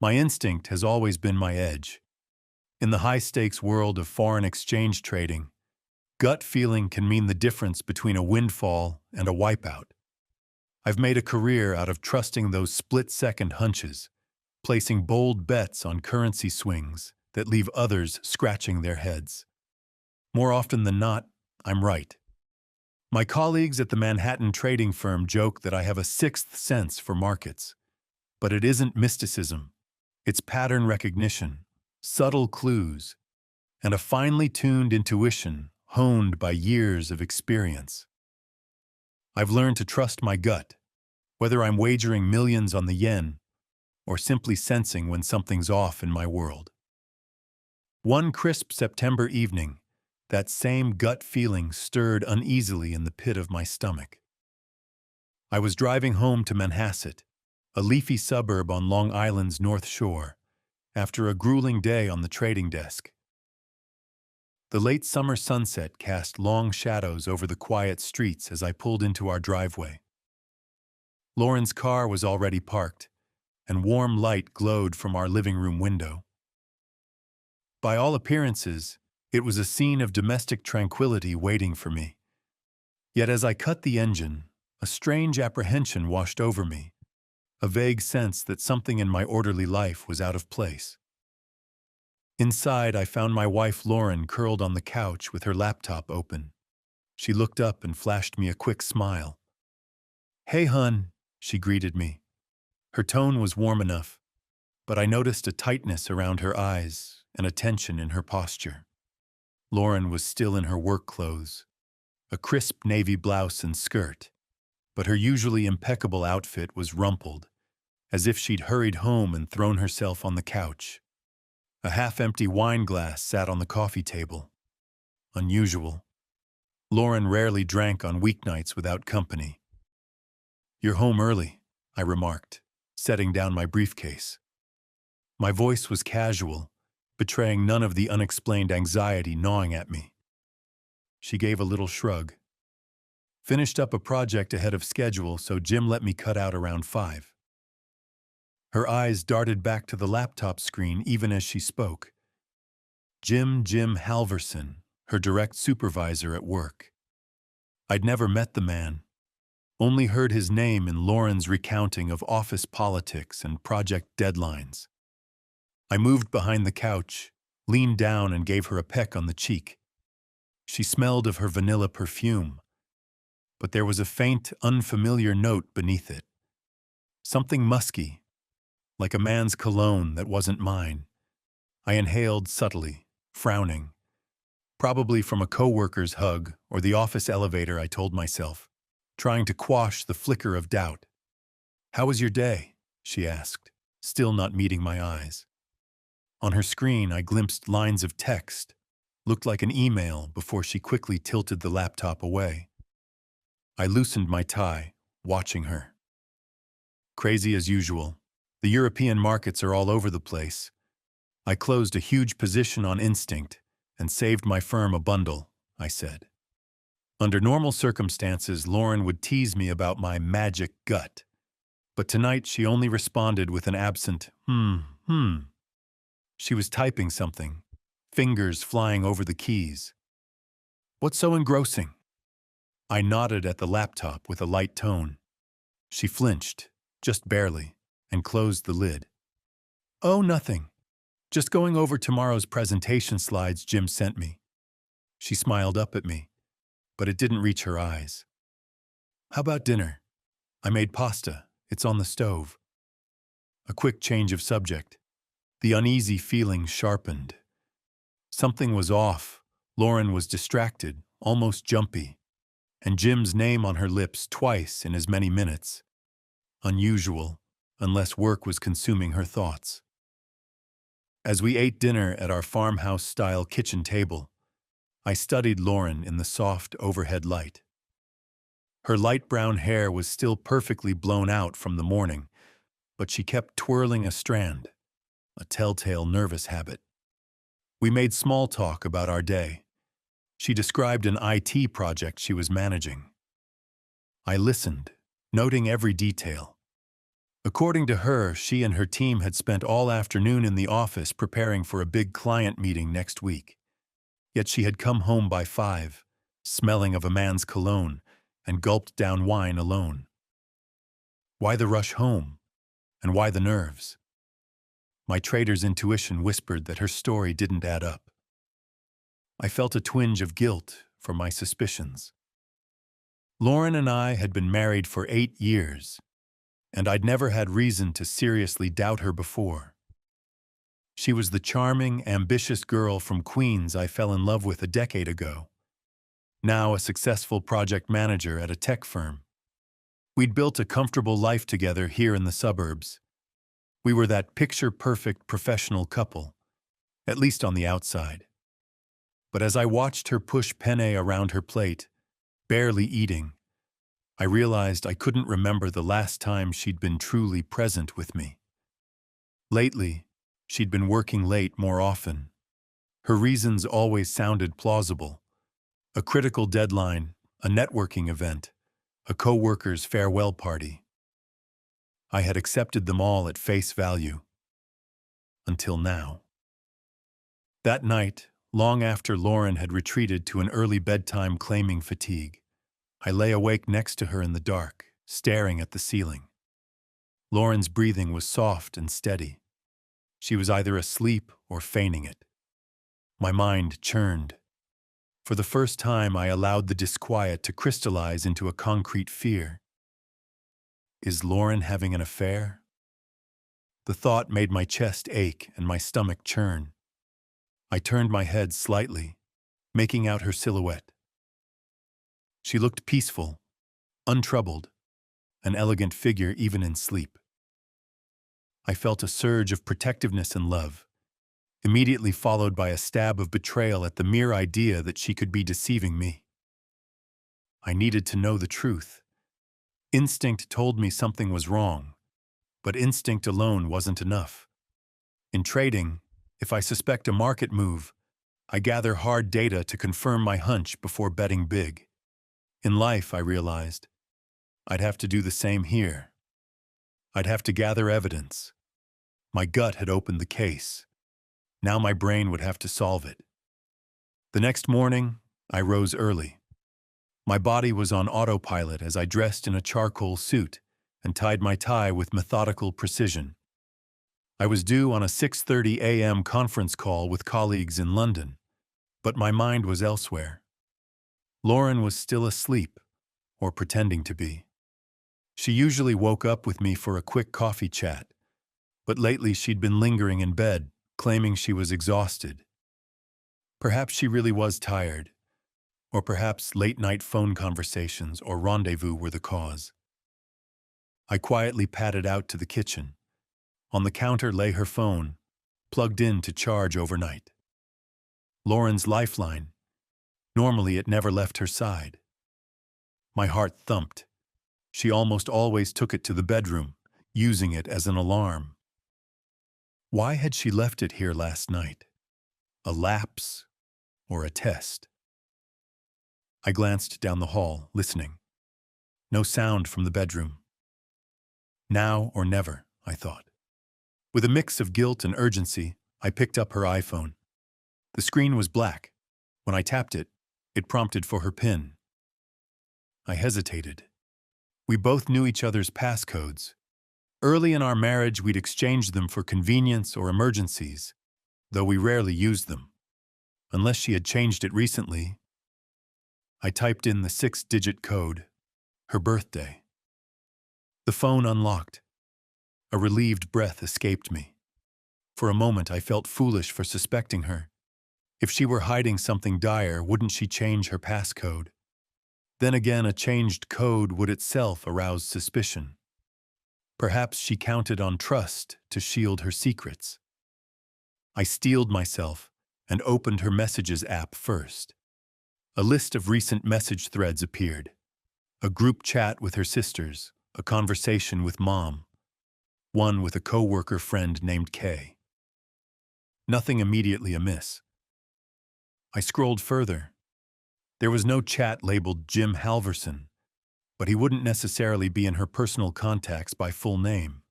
My instinct has always been my edge. In the high-stakes world of foreign exchange trading, gut feeling can mean the difference between a windfall and a wipeout. I've made a career out of trusting those split-second hunches, placing bold bets on currency swings that leave others scratching their heads. More often than not, I'm right. My colleagues at the Manhattan trading firm joke that I have a sixth sense for markets. But it isn't mysticism. It's pattern recognition, subtle clues, and a finely tuned intuition honed by years of experience. I've learned to trust my gut, whether I'm wagering millions on the yen or simply sensing when something's off in my world. One crisp September evening, that same gut feeling stirred uneasily in the pit of my stomach. I was driving home to Manhasset, a leafy suburb on Long Island's North Shore, after a grueling day on the trading desk. The late summer sunset cast long shadows over the quiet streets as I pulled into our driveway. Lauren's car was already parked, and warm light glowed from our living room window. By all appearances, it was a scene of domestic tranquility waiting for me. Yet as I cut the engine, a strange apprehension washed over me, a vague sense that something in my orderly life was out of place. Inside, I found my wife Lauren curled on the couch with her laptop open. She looked up and flashed me a quick smile. "Hey, hun," she greeted me. Her tone was warm enough, but I noticed a tightness around her eyes and a tension in her posture. Lauren was still in her work clothes, a crisp navy blouse and skirt, but her usually impeccable outfit was rumpled, as if she'd hurried home and thrown herself on the couch. A half-empty wine glass sat on the coffee table. Unusual. Lauren rarely drank on weeknights without company. "You're home early," I remarked, setting down my briefcase. My voice was casual, betraying none of the unexplained anxiety gnawing at me. She gave a little shrug. "Finished up a project ahead of schedule, so Jim let me cut out around 5. Her eyes darted back to the laptop screen even as she spoke. Jim Halverson, her direct supervisor at work. I'd never met the man, only heard his name in Lauren's recounting of office politics and project deadlines. I moved behind the couch, leaned down and gave her a peck on the cheek. She smelled of her vanilla perfume, but there was a faint, unfamiliar note beneath it. Something musky, like a man's cologne that wasn't mine. I inhaled subtly, frowning. Probably from a coworker's hug or the office elevator, I told myself, trying to quash the flicker of doubt. "How was your day?" she asked, still not meeting my eyes. On her screen, I glimpsed lines of text, looked like an email before she quickly tilted the laptop away. I loosened my tie, watching her. Crazy as usual. The European markets are all over the place. I closed a huge position on instinct and saved my firm a bundle, I said. Under normal circumstances, Lauren would tease me about my magic gut. But tonight she only responded with an absent, She was typing something, fingers flying over the keys. "What's so engrossing?" I nodded at the laptop with a light tone. She flinched, just barely, and closed the lid. "Oh, nothing. Just going over tomorrow's presentation slides Jim sent me." She smiled up at me, but it didn't reach her eyes. "How about dinner? I made pasta. It's on the stove." A quick change of subject. The uneasy feeling sharpened. Something was off. Lauren was distracted, almost jumpy, and Jim's name on her lips twice in as many minutes. Unusual, unless work was consuming her thoughts. As we ate dinner at our farmhouse-style kitchen table, I studied Lauren in the soft overhead light. Her light brown hair was still perfectly blown out from the morning, but she kept twirling a strand, a telltale nervous habit. We made small talk about our day. She described an IT project she was managing. I listened, noting every detail. According to her, she and her team had spent all afternoon in the office preparing for a big client meeting next week. Yet she had come home by 5, smelling of a man's cologne, and gulped down wine alone. Why the rush home? And why the nerves? My trader's intuition whispered that her story didn't add up. I felt a twinge of guilt for my suspicions. Lauren and I had been married for 8 years, and I'd never had reason to seriously doubt her before. She was the charming, ambitious girl from Queens I fell in love with a decade ago, now a successful project manager at a tech firm. We'd built a comfortable life together here in the suburbs. We were that picture-perfect professional couple, at least on the outside. But as I watched her push penne around her plate, barely eating, I realized I couldn't remember the last time she'd been truly present with me. Lately, she'd been working late more often. Her reasons always sounded plausible. A critical deadline, a networking event, a co-worker's farewell party. I had accepted them all at face value. Until now. That night, long after Lauren had retreated to an early bedtime claiming fatigue, I lay awake next to her in the dark, staring at the ceiling. Lauren's breathing was soft and steady. She was either asleep or feigning it. My mind churned. For the first time, I allowed the disquiet to crystallize into a concrete fear. Is Lauren having an affair? The thought made my chest ache and my stomach churn. I turned my head slightly, making out her silhouette. She looked peaceful, untroubled, an elegant figure even in sleep. I felt a surge of protectiveness and love, immediately followed by a stab of betrayal at the mere idea that she could be deceiving me. I needed to know the truth. Instinct told me something was wrong, but instinct alone wasn't enough. In trading, if I suspect a market move, I gather hard data to confirm my hunch before betting big. In life, I realized, I'd have to do the same here. I'd have to gather evidence. My gut had opened the case. Now my brain would have to solve it. The next morning, I rose early. My body was on autopilot as I dressed in a charcoal suit and tied my tie with methodical precision. I was due on a 6:30 a.m. conference call with colleagues in London, but my mind was elsewhere. Lauren was still asleep, or pretending to be. She usually woke up with me for a quick coffee chat, but lately she'd been lingering in bed, claiming she was exhausted. Perhaps she really was tired, or perhaps late-night phone conversations or rendezvous were the cause. I quietly padded out to the kitchen. On the counter lay her phone, plugged in to charge overnight. Lauren's lifeline. Normally it never left her side. My heart thumped. She almost always took it to the bedroom, using it as an alarm. Why had she left it here last night? A lapse or a test? I glanced down the hall, listening. No sound from the bedroom. Now or never, I thought. With a mix of guilt and urgency, I picked up her iPhone. The screen was black. When I tapped it, it prompted for her PIN. I hesitated. We both knew each other's passcodes. Early in our marriage, we'd exchanged them for convenience or emergencies, though we rarely used them. Unless she had changed it recently. I typed in the 6-digit code, her birthday. The phone unlocked. A relieved breath escaped me. For a moment, I felt foolish for suspecting her. If she were hiding something dire, wouldn't she change her passcode? Then again, a changed code would itself arouse suspicion. Perhaps she counted on trust to shield her secrets. I steeled myself and opened her Messages app first. A list of recent message threads appeared. A group chat with her sisters, a conversation with Mom, one with a co-worker friend named Kay. Nothing immediately amiss. I scrolled further. There was no chat labeled Jim Halverson, but he wouldn't necessarily be in her personal contacts by full name.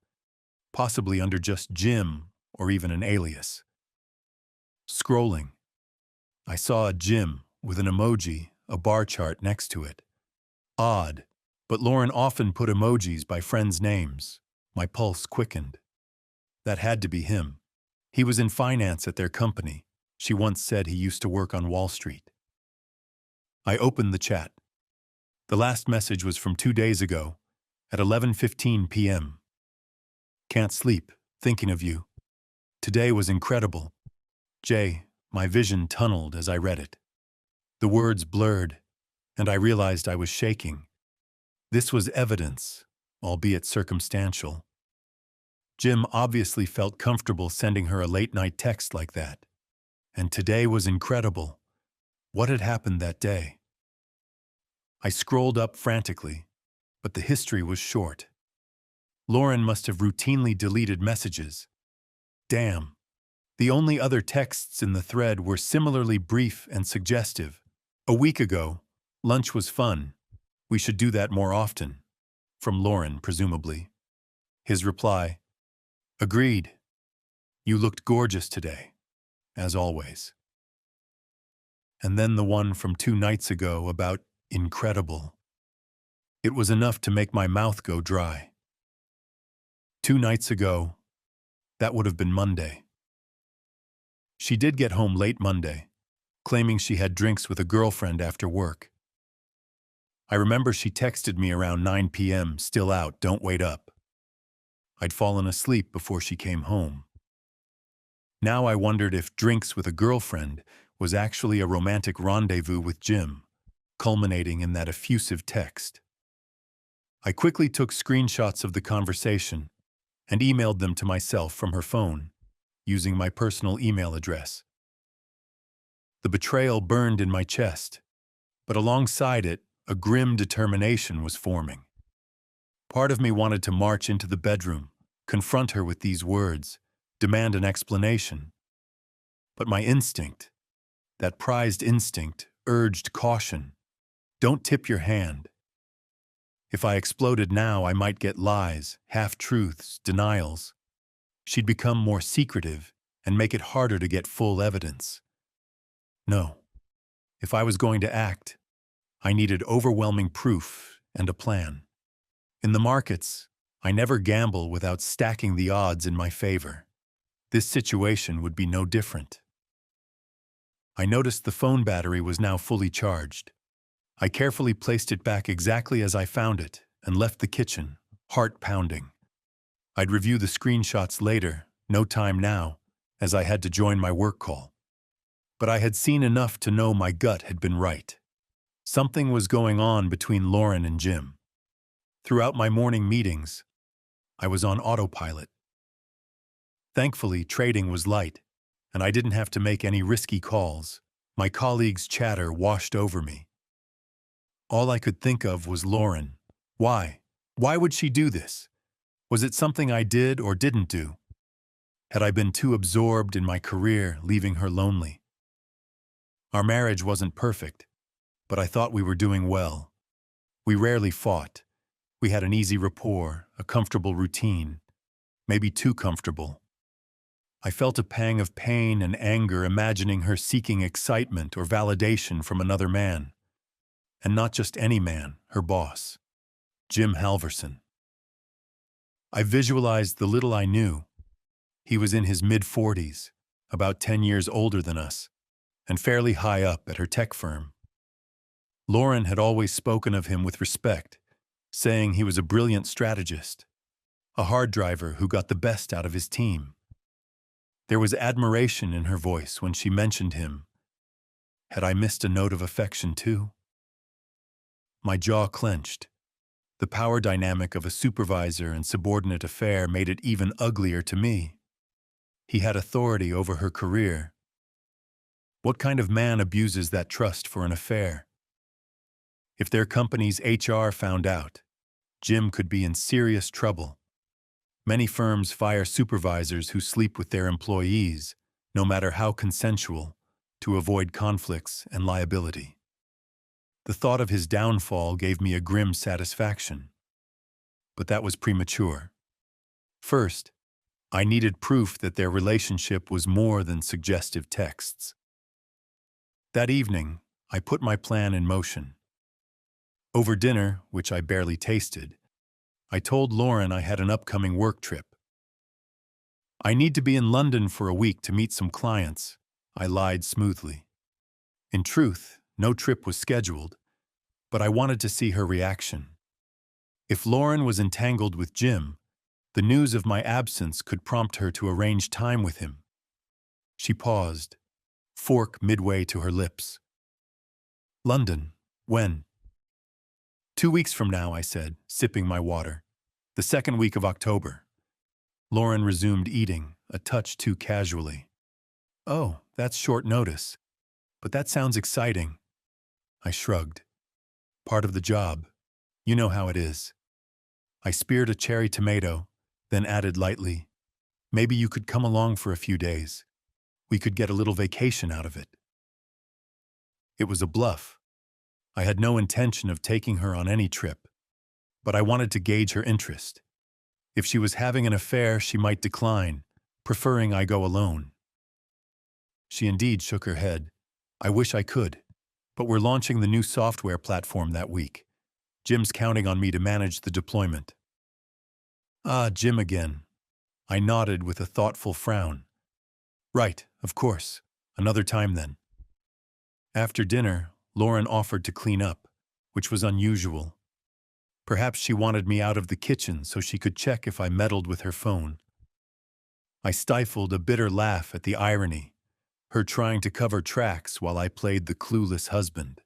possibly under just Jim or even an alias. Scrolling, I saw a Jim with an emoji, a bar chart next to it. Odd, but Lauren often put emojis by friends' names. My pulse quickened. That had to be him. He was in finance at their company. She once said he used to work on Wall Street. I opened the chat. The last message was from 2 days ago, at 11:15 p.m. Can't sleep, thinking of you. Today was incredible. Jay, my vision tunneled as I read it. The words blurred, and I realized I was shaking. This was evidence, albeit circumstantial. Jim obviously felt comfortable sending her a late-night text like that. And today was incredible. What had happened that day? I scrolled up frantically, but the history was short. Lauren must have routinely deleted messages. Damn. The only other texts in the thread were similarly brief and suggestive. A week ago, lunch was fun. We should do that more often. From Lauren, presumably. His reply, agreed. You looked gorgeous today, as always. And then the one from 2 nights ago about incredible. It was enough to make my mouth go dry. 2 nights ago, that would have been Monday. She did get home late Monday, claiming she had drinks with a girlfriend after work. I remember she texted me around 9 p.m., still out, don't wait up. I'd fallen asleep before she came home. Now I wondered if drinks with a girlfriend was actually a romantic rendezvous with Jim, culminating in that effusive text. I quickly took screenshots of the conversation and emailed them to myself from her phone, using my personal email address. The betrayal burned in my chest, but alongside it, a grim determination was forming. Part of me wanted to march into the bedroom, confront her with these words, demand an explanation. But my instinct, that prized instinct, urged caution. Don't tip your hand. If I exploded now, I might get lies, half-truths, denials. She'd become more secretive and make it harder to get full evidence. No. If I was going to act, I needed overwhelming proof and a plan. In the markets, I never gamble without stacking the odds in my favor. This situation would be no different. I noticed the phone battery was now fully charged. I carefully placed it back exactly as I found it and left the kitchen, heart pounding. I'd review the screenshots later, no time now, as I had to join my work call. But I had seen enough to know my gut had been right. Something was going on between Lauren and Jim. Throughout my morning meetings, I was on autopilot. Thankfully, trading was light, and I didn't have to make any risky calls. My colleagues' chatter washed over me. All I could think of was Lauren. Why? Why would she do this? Was it something I did or didn't do? Had I been too absorbed in my career, leaving her lonely? Our marriage wasn't perfect, but I thought we were doing well. We rarely fought. We had an easy rapport, a comfortable routine, maybe too comfortable. I felt a pang of pain and anger imagining her seeking excitement or validation from another man. And not just any man, her boss, Jim Halverson. I visualized the little I knew. He was in his mid-40s, about 10 years older than us, and fairly high up at her tech firm. Lauren had always spoken of him with respect, saying he was a brilliant strategist, a hard driver who got the best out of his team. There was admiration in her voice when she mentioned him. Had I missed a note of affection too? My jaw clenched. The power dynamic of a supervisor and subordinate affair made it even uglier to me. He had authority over her career. What kind of man abuses that trust for an affair? If their company's HR found out, Jim could be in serious trouble. Many firms fire supervisors who sleep with their employees, no matter how consensual, to avoid conflicts and liability. The thought of his downfall gave me a grim satisfaction. But that was premature. First, I needed proof that their relationship was more than suggestive texts. That evening, I put my plan in motion. Over dinner, which I barely tasted, I told Lauren I had an upcoming work trip. I need to be in London for a week to meet some clients, I lied smoothly. In truth, no trip was scheduled, but I wanted to see her reaction. If Lauren was entangled with Jim, the news of my absence could prompt her to arrange time with him. She paused, fork midway to her lips. London, when? 2 weeks from now, I said, sipping my water. The second week of October. Lauren resumed eating, a touch too casually. Oh, that's short notice. But that sounds exciting. I shrugged. Part of the job. You know how it is. I speared a cherry tomato, then added lightly, maybe you could come along for a few days. We could get a little vacation out of it. It was a bluff. I had no intention of taking her on any trip, but I wanted to gauge her interest. If she was having an affair, she might decline, preferring I go alone. She indeed shook her head. I wish I could, but we're launching the new software platform that week. Jim's counting on me to manage the deployment. Ah, Jim again. I nodded with a thoughtful frown. Right, of course. Another time then. After dinner, Lauren offered to clean up, which was unusual. Perhaps she wanted me out of the kitchen so she could check if I meddled with her phone. I stifled a bitter laugh at the irony, her trying to cover tracks while I played the clueless husband.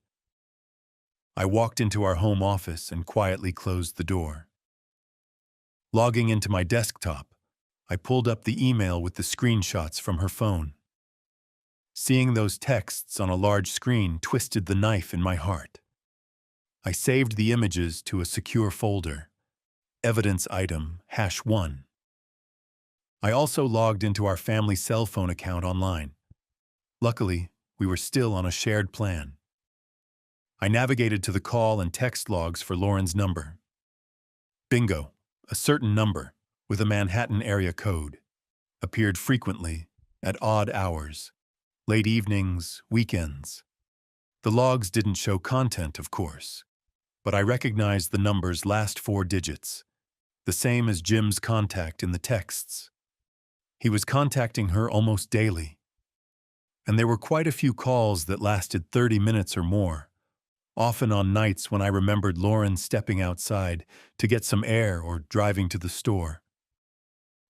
I walked into our home office and quietly closed the door. Logging into my desktop, I pulled up the email with the screenshots from her phone. Seeing those texts on a large screen twisted the knife in my heart. I saved the images to a secure folder, evidence item #1. I also logged into our family cell phone account online. Luckily, we were still on a shared plan. I navigated to the call and text logs for Lauren's number. Bingo, a certain number, with a Manhattan area code, appeared frequently, at odd hours, late evenings, weekends. The logs didn't show content, of course, but I recognized the number's last 4 digits, the same as Jim's contact in the texts. He was contacting her almost daily, and there were quite a few calls that lasted 30 minutes or more, often on nights when I remembered Lauren stepping outside to get some air or driving to the store.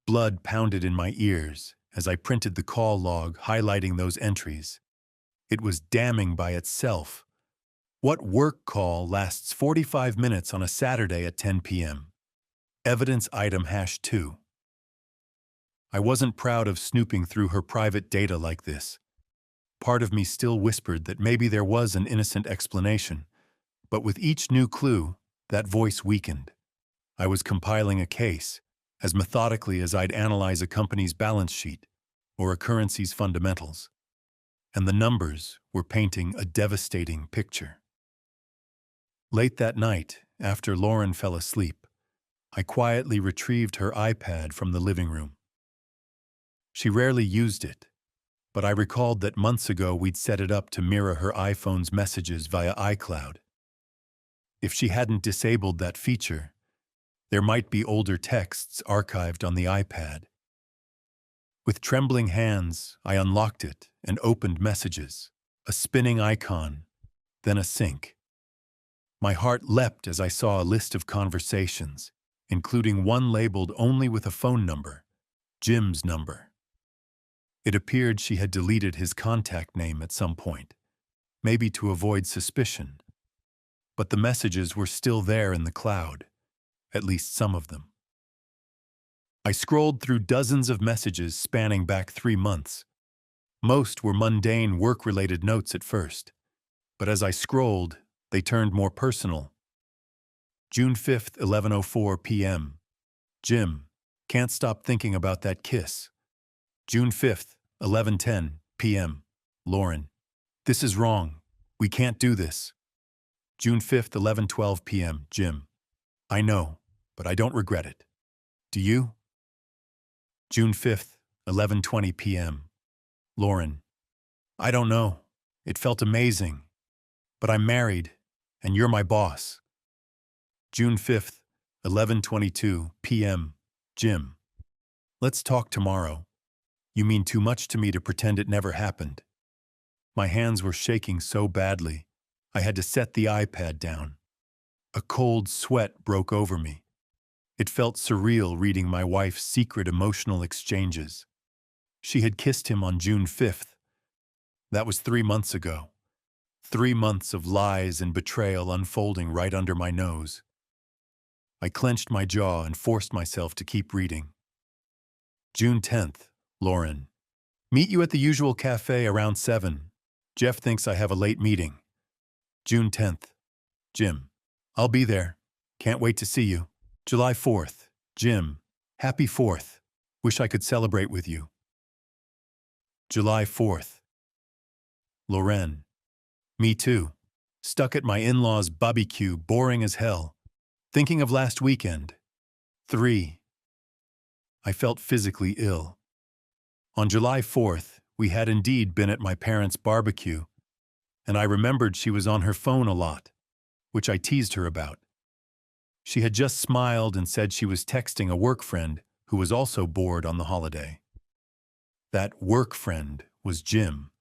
Blood pounded in my ears as I printed the call log highlighting those entries. It was damning by itself. What work call lasts 45 minutes on a Saturday at 10 p.m.? Evidence item #2. I wasn't proud of snooping through her private data like this. Part of me still whispered that maybe there was an innocent explanation, but with each new clue, that voice weakened. I was compiling a case, as methodically as I'd analyze a company's balance sheet or a currency's fundamentals, and the numbers were painting a devastating picture. Late that night, after Lauren fell asleep, I quietly retrieved her iPad from the living room. She rarely used it, but I recalled that months ago we'd set it up to mirror her iPhone's messages via iCloud. If she hadn't disabled that feature, there might be older texts archived on the iPad. With trembling hands, I unlocked it and opened messages, a spinning icon, then a sync. My heart leapt as I saw a list of conversations, including one labeled only with a phone number, Jim's number. It appeared she had deleted his contact name at some point, maybe to avoid suspicion. But the messages were still there in the cloud, at least some of them. I scrolled through dozens of messages spanning back 3 months. Most were mundane work-related notes at first, but as I scrolled, they turned more personal. June 5th, 11:04 p.m. Jim, can't stop thinking about that kiss. June 5th, 11:10 p.m. Lauren, this is wrong. We can't do this. June 5th, 11:12 p.m. Jim, I know, but I don't regret it. Do you? June 5th, 11:20 p.m. Lauren, I don't know. It felt amazing. But I'm married, and you're my boss. June 5th, 11:22 p.m. Jim, let's talk tomorrow. You mean too much to me to pretend it never happened. My hands were shaking so badly, I had to set the iPad down. A cold sweat broke over me. It felt surreal reading my wife's secret emotional exchanges. She had kissed him on June 5th. That was 3 months ago. 3 months of lies and betrayal unfolding right under my nose. I clenched my jaw and forced myself to keep reading. June 10th, Lauren. Meet you at the usual cafe around 7. Jeff thinks I have a late meeting. June 10th, Jim. I'll be there. Can't wait to see you. July 4th, Jim. Happy 4th. Wish I could celebrate with you. July 4th. Lauren. Me too. Stuck at my in-laws' barbecue, boring as hell. Thinking of last weekend. 3. I felt physically ill. On July 4th, we had indeed been at my parents' barbecue, and I remembered she was on her phone a lot, which I teased her about. She had just smiled and said she was texting a work friend who was also bored on the holiday. That work friend was Jim,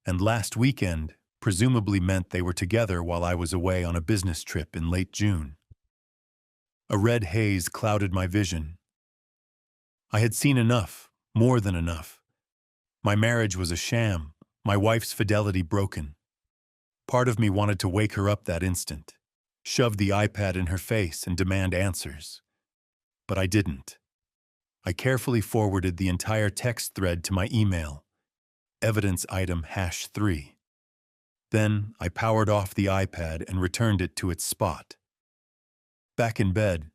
and last weekend presumably meant they were together while I was away on a business trip in late June. A red haze clouded my vision. I had seen enough, more than enough. My marriage was a sham, my wife's fidelity broken. Part of me wanted to wake her up that instant, shove the iPad in her face and demand answers. But I didn't. I carefully forwarded the entire text thread to my email, evidence item #3. Then I powered off the iPad and returned it to its spot. Back in bed,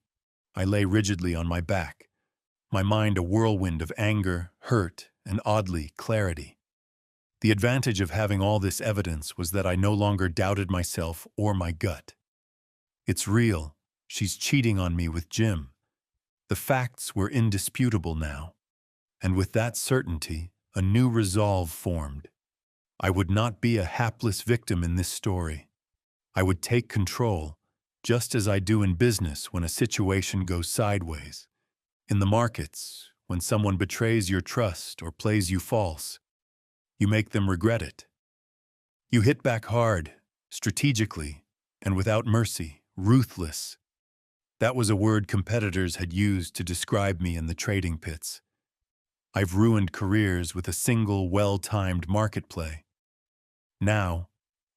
I lay rigidly on my back, my mind a whirlwind of anger, hurt, and oddly, clarity. The advantage of having all this evidence was that I no longer doubted myself or my gut. It's real. She's cheating on me with Jim. The facts were indisputable now. And with that certainty, a new resolve formed. I would not be a hapless victim in this story. I would take control, just as I do in business when a situation goes sideways. In the markets, when someone betrays your trust or plays you false, you make them regret it. You hit back hard, strategically, and without mercy, ruthless. That was a word competitors had used to describe me in the trading pits. I've ruined careers with a single well-timed market play. Now,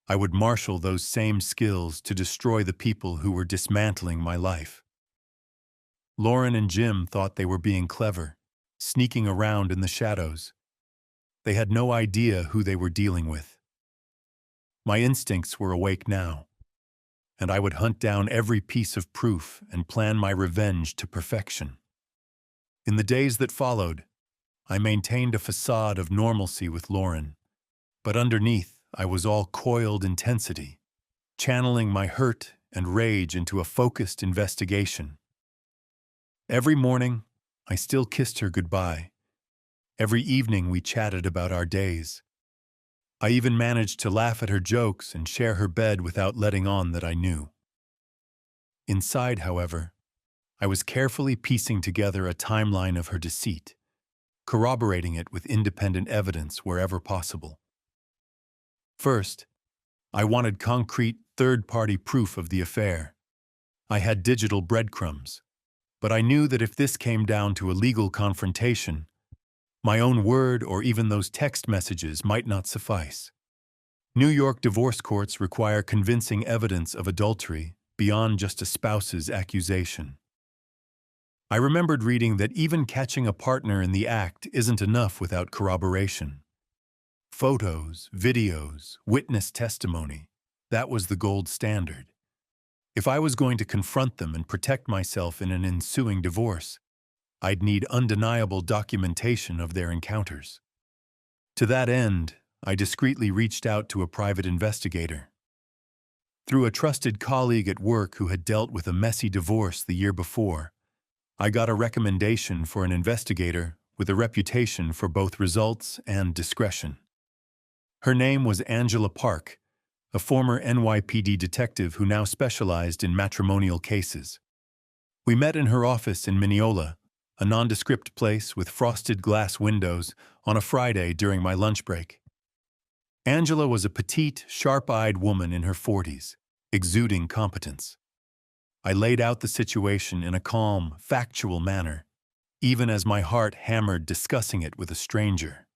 I would marshal those same skills to destroy the people who were dismantling my life. Lauren and Jim thought they were being clever, sneaking around in the shadows. They had no idea who they were dealing with. My instincts were awake now, and I would hunt down every piece of proof and plan my revenge to perfection. In the days that followed, I maintained a facade of normalcy with Lauren, but underneath I was all coiled intensity, channeling my hurt and rage into a focused investigation. Every morning, I still kissed her goodbye. Every evening we chatted about our days. I even managed to laugh at her jokes and share her bed without letting on that I knew. Inside, however, I was carefully piecing together a timeline of her deceit, corroborating it with independent evidence wherever possible. First, I wanted concrete third-party proof of the affair. I had digital breadcrumbs, but I knew that if this came down to a legal confrontation, my own word or even those text messages might not suffice. New York divorce courts require convincing evidence of adultery beyond just a spouse's accusation. I remembered reading that even catching a partner in the act isn't enough without corroboration. Photos, videos, witness testimony, that was the gold standard. If I was going to confront them and protect myself in an ensuing divorce, I'd need undeniable documentation of their encounters. To that end, I discreetly reached out to a private investigator. Through a trusted colleague at work who had dealt with a messy divorce the year before, I got a recommendation for an investigator with a reputation for both results and discretion. Her name was Angela Park, a former NYPD detective who now specialized in matrimonial cases. We met in her office in Mineola, a nondescript place with frosted glass windows, on a Friday during my lunch break. Angela was a petite, sharp-eyed woman in her 40s, exuding competence. I laid out the situation in a calm, factual manner, even as my heart hammered discussing it with a stranger.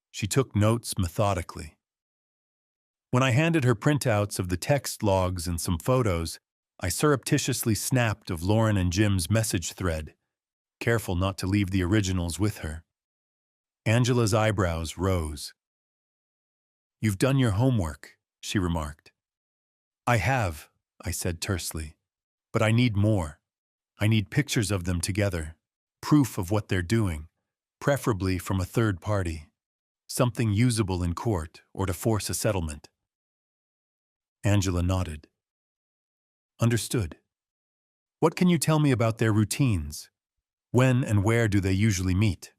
She took notes methodically. When I handed her printouts of the text logs and some photos, I surreptitiously snapped of Lauren and Jim's message thread, careful not to leave the originals with her. Angela's eyebrows rose. "You've done your homework," she remarked. "I have," I said tersely. "But I need more. I need pictures of them together, proof of what they're doing, preferably from a third party, something usable in court or to force a settlement." Angela nodded. "Understood. What can you tell me about their routines? When and where do they usually meet?"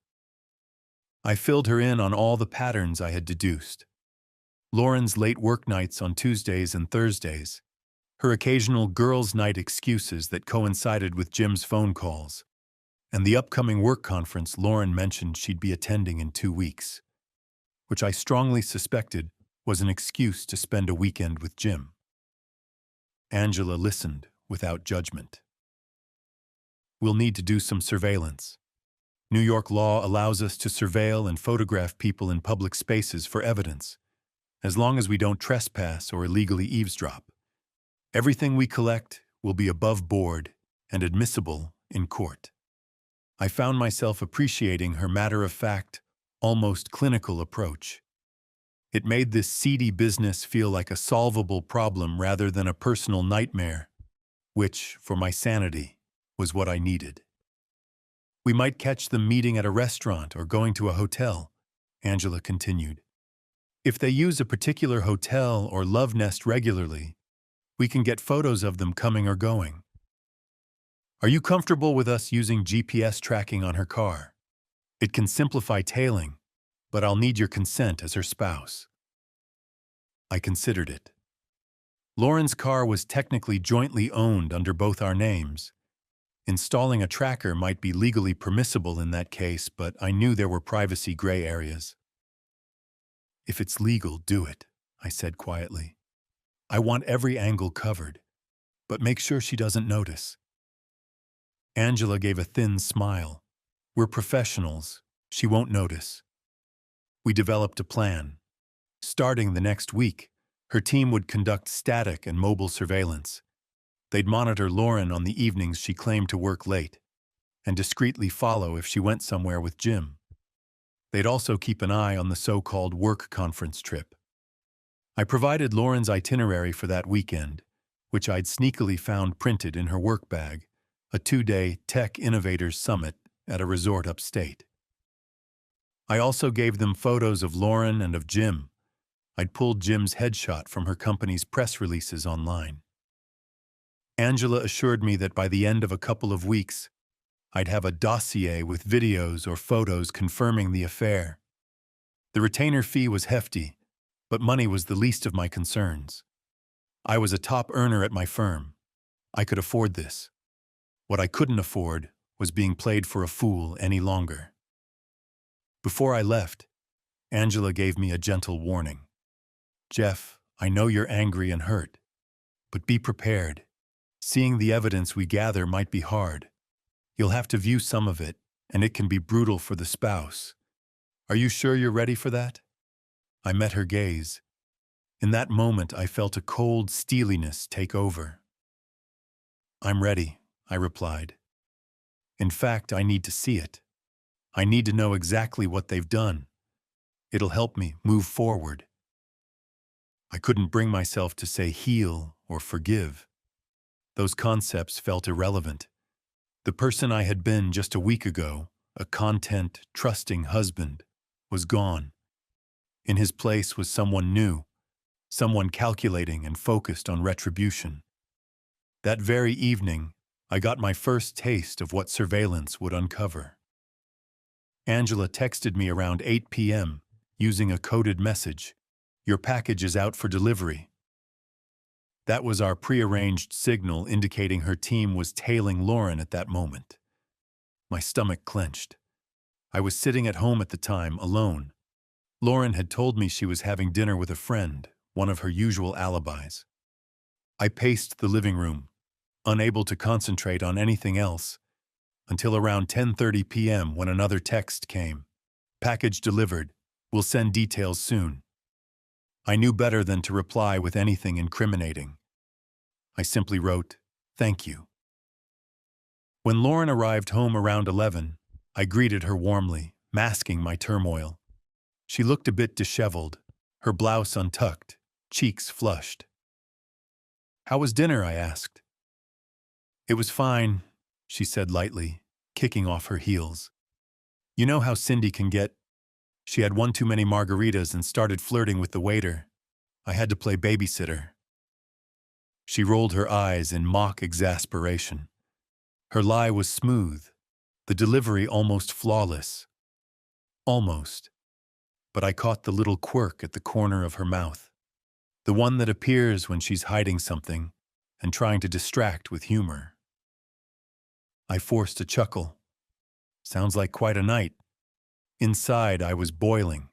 I filled her in on all the patterns I had deduced. Lauren's late work nights on Tuesdays and Thursdays, her occasional girls' night excuses that coincided with Jim's phone calls, and the upcoming work conference Lauren mentioned she'd be attending in 2 weeks, which I strongly suspected was an excuse to spend a weekend with Jim. Angela listened without judgment. "We'll need to do some surveillance. New York law allows us to surveil and photograph people in public spaces for evidence, as long as we don't trespass or illegally eavesdrop. Everything we collect will be above board and admissible in court." I found myself appreciating her matter-of-fact, almost clinical approach. It made this seedy business feel like a solvable problem rather than a personal nightmare, which, for my sanity, was what I needed. "We might catch them meeting at a restaurant or going to a hotel," Angela continued. "If they use a particular hotel or love nest regularly, we can get photos of them coming or going. Are you comfortable with us using GPS tracking on her car? It can simplify tailing, but I'll need your consent as her spouse." I considered it. Lauren's car was technically jointly owned under both our names. Installing a tracker might be legally permissible in that case, but I knew there were privacy gray areas. "If it's legal, do it," I said quietly. "I want every angle covered, but make sure she doesn't notice." Angela gave a thin smile. "We're professionals. She won't notice." We developed a plan. Starting the next week, her team would conduct static and mobile surveillance. They'd monitor Lauren on the evenings she claimed to work late, and discreetly follow if she went somewhere with Jim. They'd also keep an eye on the so-called work conference trip. I provided Lauren's itinerary for that weekend, which I'd sneakily found printed in her work bag, a 2-day Tech Innovators Summit at a resort upstate. I also gave them photos of Lauren and of Jim. I'd pulled Jim's headshot from her company's press releases online. Angela assured me that by the end of a couple of weeks, I'd have a dossier with videos or photos confirming the affair. The retainer fee was hefty, but money was the least of my concerns. I was a top earner at my firm. I could afford this. What I couldn't afford was being played for a fool any longer. Before I left, Angela gave me a gentle warning. "Jeff, I know you're angry and hurt, but be prepared. Seeing the evidence we gather might be hard. You'll have to view some of it, and it can be brutal for the spouse. Are you sure you're ready for that?" I met her gaze. In that moment, I felt a cold steeliness take over. "I'm ready," I replied. "In fact, I need to see it. I need to know exactly what they've done. It'll help me move forward." I couldn't bring myself to say heal or forgive. Those concepts felt irrelevant. The person I had been just a week ago, a content, trusting husband, was gone. In his place was someone new, someone calculating and focused on retribution. That very evening, I got my first taste of what surveillance would uncover. Angela texted me around 8 p.m. using a coded message. Your package is out for delivery. That was our prearranged signal indicating her team was tailing Lauren at that moment. My stomach clenched. I was sitting at home at the time, alone. Lauren had told me she was having dinner with a friend, one of her usual alibis. I paced the living room, unable to concentrate on anything else, until around 10:30 p.m. when another text came. Package delivered. We'll send details soon. I knew better than to reply with anything incriminating. I simply wrote, "Thank you." When Lauren arrived home around 11, I greeted her warmly, masking my turmoil. She looked a bit disheveled, her blouse untucked, cheeks flushed. "How was dinner?" I asked. "It was fine," she said lightly, kicking off her heels. "You know how Cindy can get. She had one too many margaritas and started flirting with the waiter. I had to play babysitter." She rolled her eyes in mock exasperation. Her lie was smooth, the delivery almost flawless. Almost. But I caught the little quirk at the corner of her mouth. The one that appears when she's hiding something and trying to distract with humor. I forced a chuckle. Sounds like quite a night. Inside, I was boiling,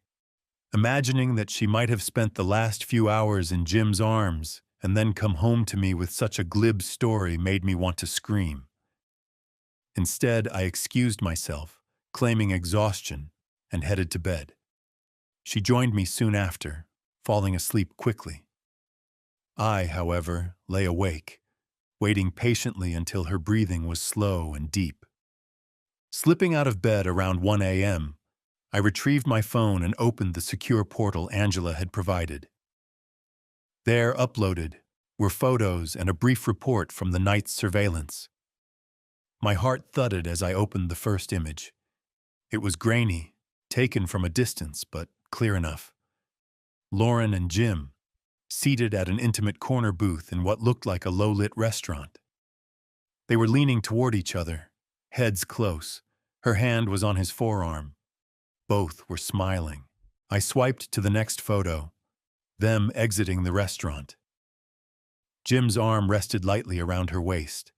imagining that she might have spent the last few hours in Jim's arms and then come home to me with such a glib story made me want to scream. Instead, I excused myself, claiming exhaustion, and headed to bed. She joined me soon after, falling asleep quickly. I, however, lay awake, waiting patiently until her breathing was slow and deep. Slipping out of bed around 1 a.m., I retrieved my phone and opened the secure portal Angela had provided. There, uploaded, were photos and a brief report from the night's surveillance. My heart thudded as I opened the first image. It was grainy, taken from a distance, but clear enough. Lauren and Jim, seated at an intimate corner booth in what looked like a low-lit restaurant. They were leaning toward each other, heads close. Her hand was on his forearm. Both were smiling. I swiped to the next photo, them exiting the restaurant. Jim's arm rested lightly around her waist.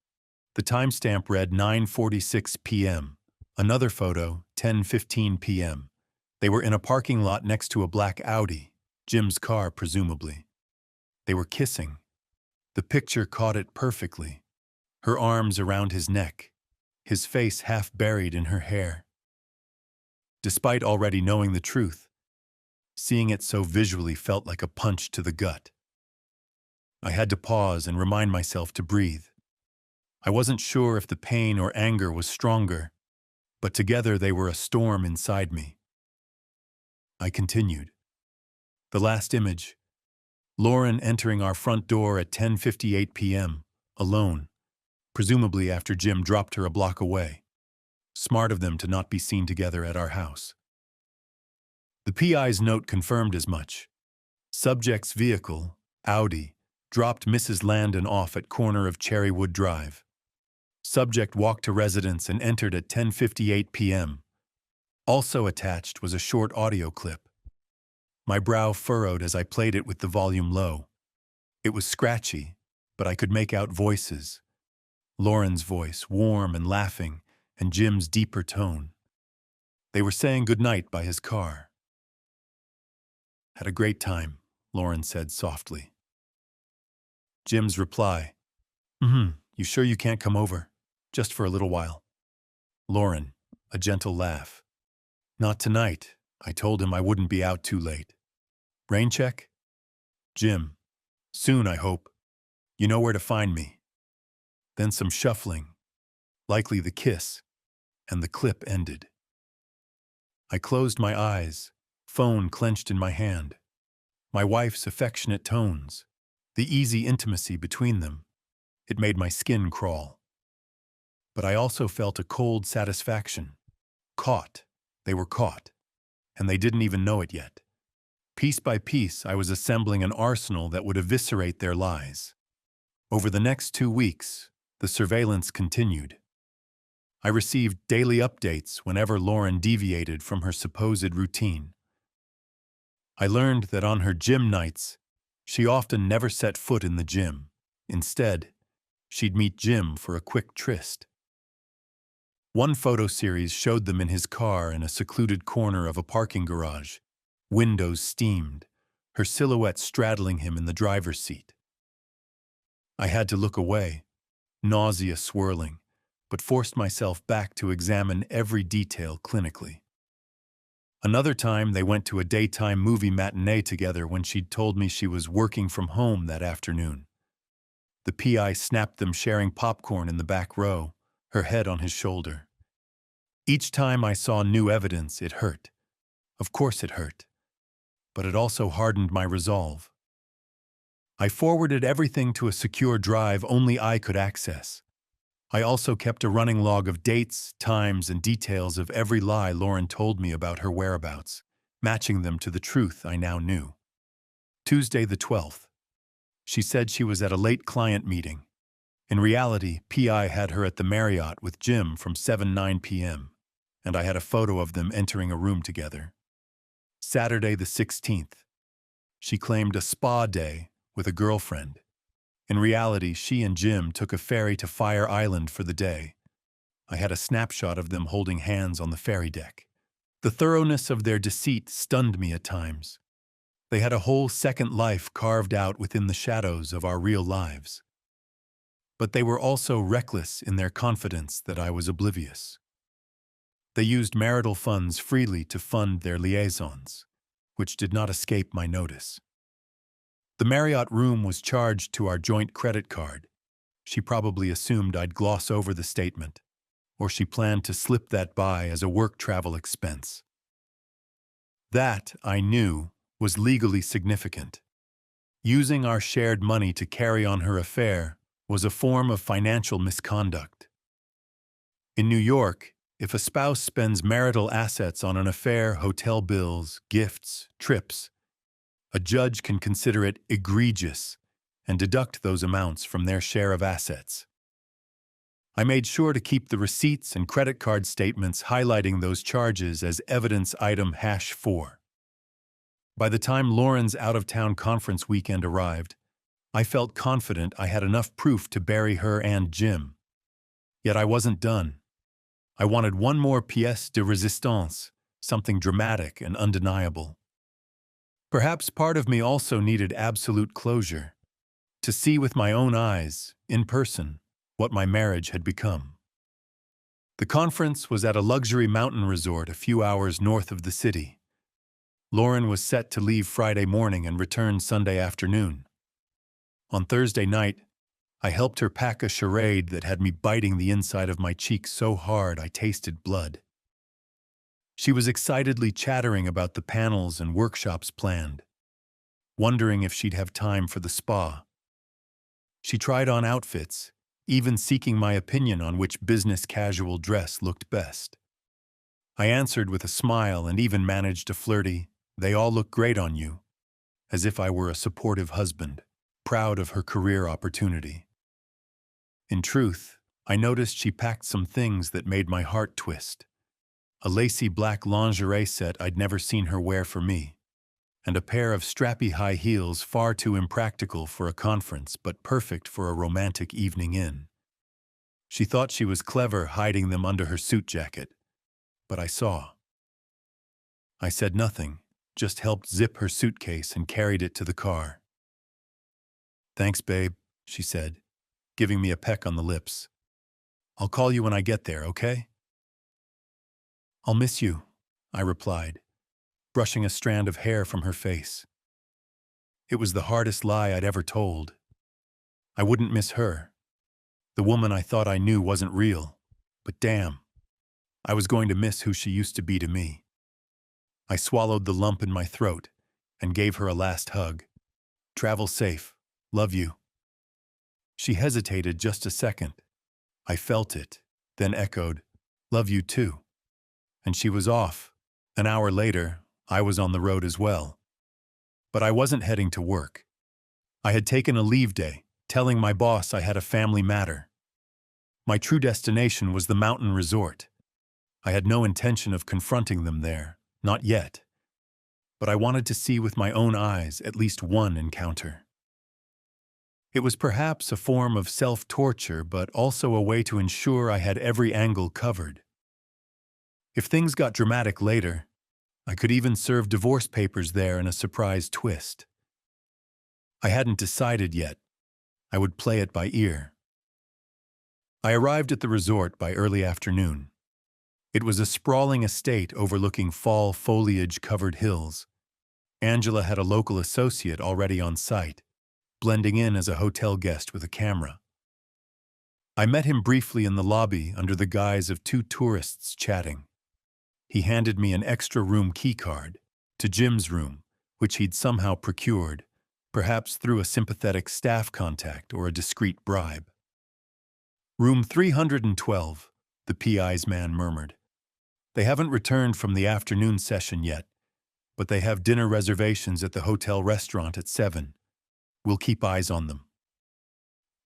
The timestamp read 9:46 p.m. Another photo, 10:15 p.m. They were in a parking lot next to a black Audi, Jim's car presumably. They were kissing. The picture caught it perfectly. Her arms around his neck, his face half buried in her hair. Despite already knowing the truth, seeing it so visually felt like a punch to the gut. I had to pause and remind myself to breathe. I wasn't sure if the pain or anger was stronger, but together they were a storm inside me. I continued. The last image, Lauren entering our front door at 10:58 p.m., alone, presumably after Jim dropped her a block away. Smart of them to not be seen together at our house. The PI's note confirmed as much. Subject's vehicle, Audi, dropped Mrs. Landon off at corner of Cherrywood Drive. Subject walked to residence and entered at 10:58 p.m. Also attached was a short audio clip. My brow furrowed as I played it with the volume low. It was scratchy, but I could make out voices. Lauren's voice, warm and laughing, and Jim's deeper tone. They were saying goodnight by his car. "Had a great time," Lauren said softly. Jim's reply, "You sure you can't come over? Just for a little while." Lauren, a gentle laugh. "Not tonight. I told him I wouldn't be out too late." Rain check? Jim, "Soon, I hope. You know where to find me." Then some shuffling, likely the kiss, and the clip ended. I closed my eyes, phone clenched in my hand. My wife's affectionate tones, the easy intimacy between them, it made my skin crawl. But I also felt a cold satisfaction. Caught. They were caught. And they didn't even know it yet. Piece by piece, I was assembling an arsenal that would eviscerate their lies. Over the next 2 weeks, the surveillance continued. I received daily updates whenever Lauren deviated from her supposed routine. I learned that on her gym nights, she often never set foot in the gym. Instead, she'd meet Jim for a quick tryst. One photo series showed them in his car in a secluded corner of a parking garage, windows steamed, her silhouette straddling him in the driver's seat. I had to look away, nausea swirling, but forced myself back to examine every detail clinically. Another time, they went to a daytime movie matinee together when she'd told me she was working from home that afternoon. The PI snapped them sharing popcorn in the back row, her head on his shoulder. Each time I saw new evidence, it hurt. Of course it hurt. But it also hardened my resolve. I forwarded everything to a secure drive only I could access. I also kept a running log of dates, times, and details of every lie Lauren told me about her whereabouts, matching them to the truth I now knew. Tuesday the 12th. She said she was at a late client meeting. In reality, PI had her at the Marriott with Jim from 7-9 p.m., and I had a photo of them entering a room together. Saturday the 16th. She claimed a spa day with a girlfriend. In reality, she and Jim took a ferry to Fire Island for the day. I had a snapshot of them holding hands on the ferry deck. The thoroughness of their deceit stunned me at times. They had a whole second life carved out within the shadows of our real lives. But they were also reckless in their confidence that I was oblivious. They used marital funds freely to fund their liaisons, which did not escape my notice. The Marriott room was charged to our joint credit card. She probably assumed I'd gloss over the statement, or she planned to slip that by as a work travel expense. That, I knew, was legally significant. Using our shared money to carry on her affair was a form of financial misconduct. In New York, if a spouse spends marital assets on an affair, hotel bills, gifts, trips, a judge can consider it egregious and deduct those amounts from their share of assets. I made sure to keep the receipts and credit card statements highlighting those charges as evidence item #4. By the time Lauren's out-of-town conference weekend arrived, I felt confident I had enough proof to bury her and Jim. Yet I wasn't done. I wanted one more pièce de résistance, something dramatic and undeniable. Perhaps part of me also needed absolute closure, to see with my own eyes, in person, what my marriage had become. The conference was at a luxury mountain resort a few hours north of the city. Lauren was set to leave Friday morning and return Sunday afternoon. On Thursday night, I helped her pack a charade that had me biting the inside of my cheek so hard I tasted blood. She was excitedly chattering about the panels and workshops planned, wondering if she'd have time for the spa. She tried on outfits, even seeking my opinion on which business casual dress looked best. I answered with a smile and even managed a flirty, "They all look great on you," as if I were a supportive husband, proud of her career opportunity. In truth, I noticed she packed some things that made my heart twist. A lacy black lingerie set I'd never seen her wear for me, and a pair of strappy high heels far too impractical for a conference but perfect for a romantic evening in. She thought she was clever hiding them under her suit jacket, but I saw. I said nothing, just helped zip her suitcase and carried it to the car. "Thanks, babe," she said, giving me a peck on the lips. "I'll call you when I get there, okay?" "I'll miss you," I replied, brushing a strand of hair from her face. It was the hardest lie I'd ever told. I wouldn't miss her. The woman I thought I knew wasn't real, but damn, I was going to miss who she used to be to me. I swallowed the lump in my throat and gave her a last hug. "Travel safe. Love you." She hesitated just a second. I felt it, then echoed, "Love you too." And she was off. An hour later, I was on the road as well. But I wasn't heading to work. I had taken a leave day, telling my boss I had a family matter. My true destination was the mountain resort. I had no intention of confronting them there, not yet. But I wanted to see with my own eyes at least one encounter. It was perhaps a form of self-torture, but also a way to ensure I had every angle covered. If things got dramatic later, I could even serve divorce papers there in a surprise twist. I hadn't decided yet. I would play it by ear. I arrived at the resort by early afternoon. It was a sprawling estate overlooking fall foliage-covered hills. Angela had a local associate already on site, blending in as a hotel guest with a camera. I met him briefly in the lobby under the guise of two tourists chatting. He handed me an extra room keycard to Jim's room, which he'd somehow procured, perhaps through a sympathetic staff contact or a discreet bribe. Room 312, the PI's man murmured. They haven't returned from the afternoon session yet, but they have dinner reservations at the hotel restaurant at 7. We'll keep eyes on them.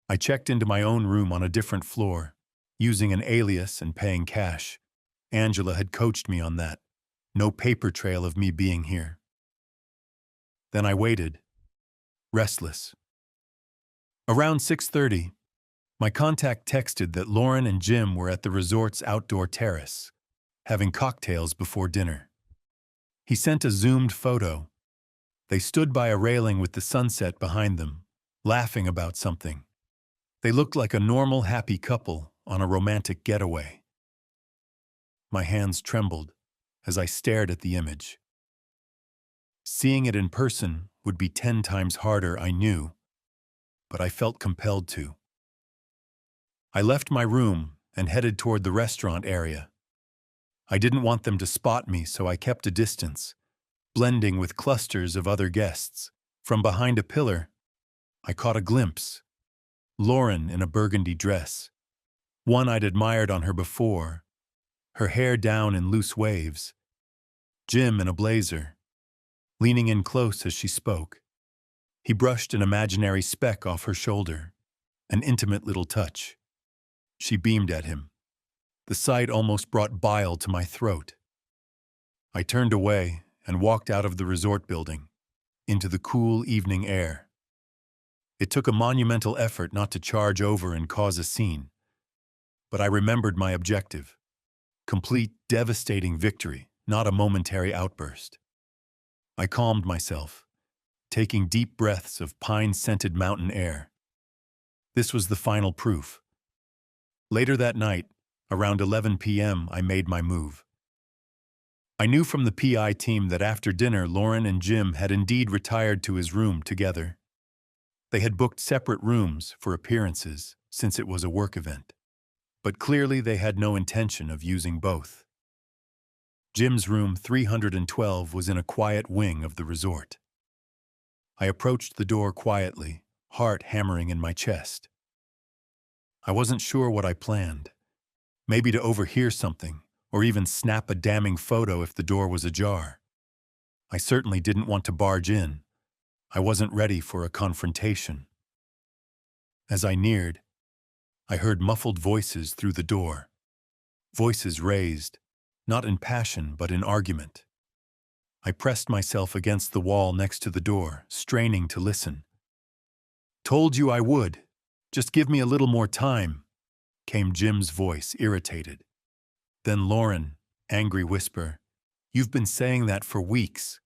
I checked into my own room on a different floor, using an alias and paying cash. Angela had coached me on that. No paper trail of me being here. Then I waited, restless. Around 6:30, my contact texted that Lauren and Jim were at the resort's outdoor terrace, having cocktails before dinner. He sent a zoomed photo. They stood by a railing with the sunset behind them, laughing about something. They looked like a normal, happy couple on a romantic getaway. My hands trembled as I stared at the image. Seeing it in person would be 10 times harder, I knew, but I felt compelled to. I left my room and headed toward the restaurant area. I didn't want them to spot me, so I kept a distance, blending with clusters of other guests. From behind a pillar, I caught a glimpse. Lauren in a burgundy dress, one I'd admired on her before, her hair down in loose waves. Jim in a blazer, leaning in close as she spoke. He brushed an imaginary speck off her shoulder, an intimate little touch. She beamed at him. The sight almost brought bile to my throat. I turned away and walked out of the resort building, into the cool evening air. It took a monumental effort not to charge over and cause a scene, but I remembered my objective. Complete, devastating victory, not a momentary outburst. I calmed myself, taking deep breaths of pine-scented mountain air. This was the final proof. Later that night, around 11 p.m., I made my move. I knew from the PI team that after dinner, Lauren and Jim had indeed retired to his room together. They had booked separate rooms for appearances, since it was a work event. But clearly they had no intention of using both. Jim's room 312 was in a quiet wing of the resort. I approached the door quietly, heart hammering in my chest. I wasn't sure what I planned. Maybe to overhear something, or even snap a damning photo if the door was ajar. I certainly didn't want to barge in. I wasn't ready for a confrontation. As I neared, I heard muffled voices through the door. Voices raised, not in passion but in argument. I pressed myself against the wall next to the door, straining to listen. "Told you I would. Just give me a little more time," came Jim's voice, irritated. Then Lauren, angry whisper, "You've been saying that for weeks.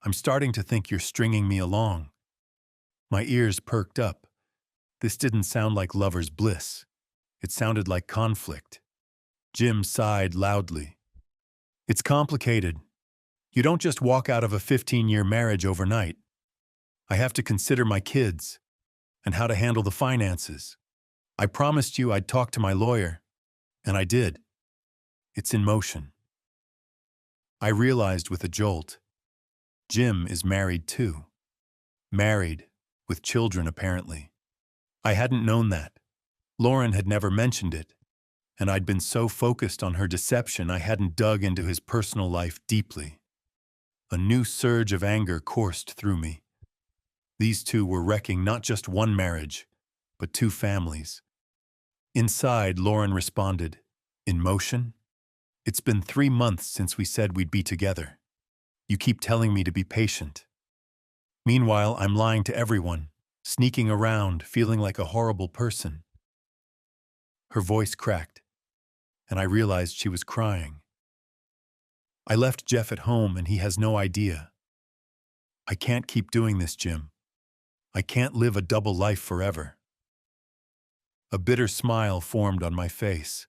I'm starting to think you're stringing me along." My ears perked up. This didn't sound like lover's bliss. It sounded like conflict. Jim sighed loudly. "It's complicated. You don't just walk out of a 15-year marriage overnight. I have to consider my kids and how to handle the finances. I promised you I'd talk to my lawyer, and I did. It's in motion." I realized with a jolt, Jim is married too. Married, with children apparently. I hadn't known that. Lauren had never mentioned it, and I'd been so focused on her deception I hadn't dug into his personal life deeply. A new surge of anger coursed through me. These two were wrecking not just one marriage, but two families. Inside, Lauren responded, "In motion? It's been 3 months since we said we'd be together. You keep telling me to be patient. Meanwhile, I'm lying to everyone, sneaking around, feeling like a horrible person." Her voice cracked, and I realized she was crying. "I left Jeff at home and he has no idea. I can't keep doing this, Jim. I can't live a double life forever." A bitter smile formed on my face.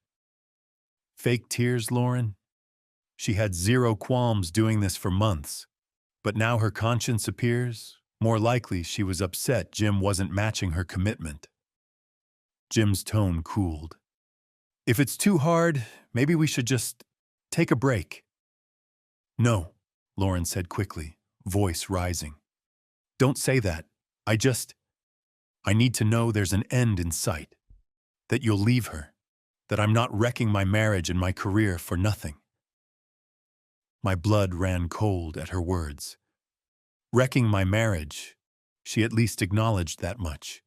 Fake tears, Lauren? She had zero qualms doing this for months, but now her conscience appears. More likely she was upset Jim wasn't matching her commitment. Jim's tone cooled. "If it's too hard, maybe we should just take a break." "No," Lauren said quickly, voice rising. "Don't say that. I need to know there's an end in sight. That you'll leave her. That I'm not wrecking my marriage and my career for nothing." My blood ran cold at her words. Wrecking my marriage, she at least acknowledged that much.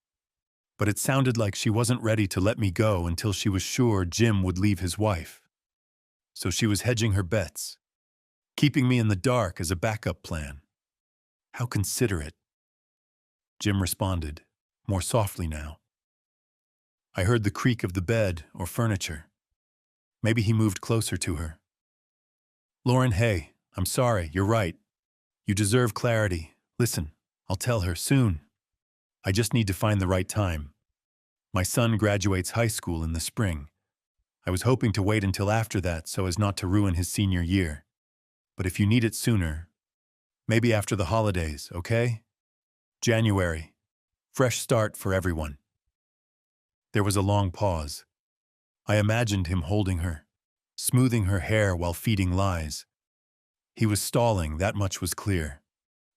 But it sounded like she wasn't ready to let me go until she was sure Jim would leave his wife. So she was hedging her bets, keeping me in the dark as a backup plan. How considerate. Jim responded, more softly now. I heard the creak of the bed or furniture. Maybe he moved closer to her. "Lauren, hey, I'm sorry, you're right. You deserve clarity. Listen, I'll tell her soon. I just need to find the right time. My son graduates high school in the spring. I was hoping to wait until after that so as not to ruin his senior year. But if you need it sooner, maybe after the holidays, okay? January. Fresh start for everyone." There was a long pause. I imagined him holding her, smoothing her hair while feeding lies. He was stalling, that much was clear.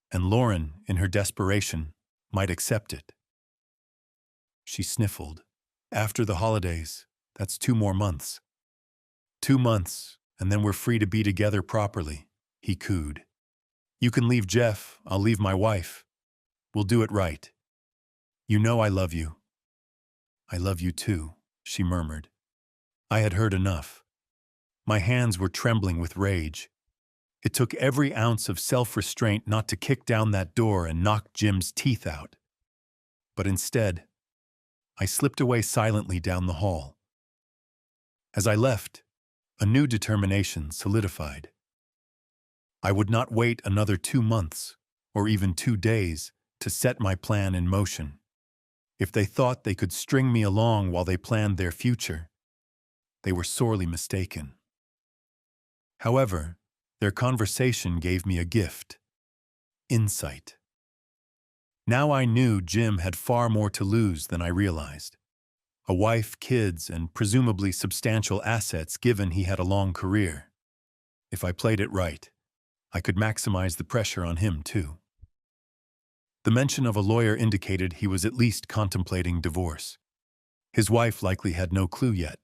And Lauren, in her desperation, might accept it. She sniffled. "After the holidays, that's 2 more months." 2 months, and then we're free to be together properly, he cooed. "You can leave Jeff, I'll leave my wife. We'll do it right. You know I love you." "I love you too," she murmured. I had heard enough. My hands were trembling with rage. It took every ounce of self-restraint not to kick down that door and knock Jim's teeth out. But instead, I slipped away silently down the hall. As I left, a new determination solidified. I would not wait another 2 months, or even 2 days, to set my plan in motion. If they thought they could string me along while they planned their future, they were sorely mistaken. However, their conversation gave me a gift: insight. Now I knew Jim had far more to lose than I realized. A wife, kids, and presumably substantial assets given he had a long career. If I played it right, I could maximize the pressure on him too. The mention of a lawyer indicated he was at least contemplating divorce. His wife likely had no clue yet.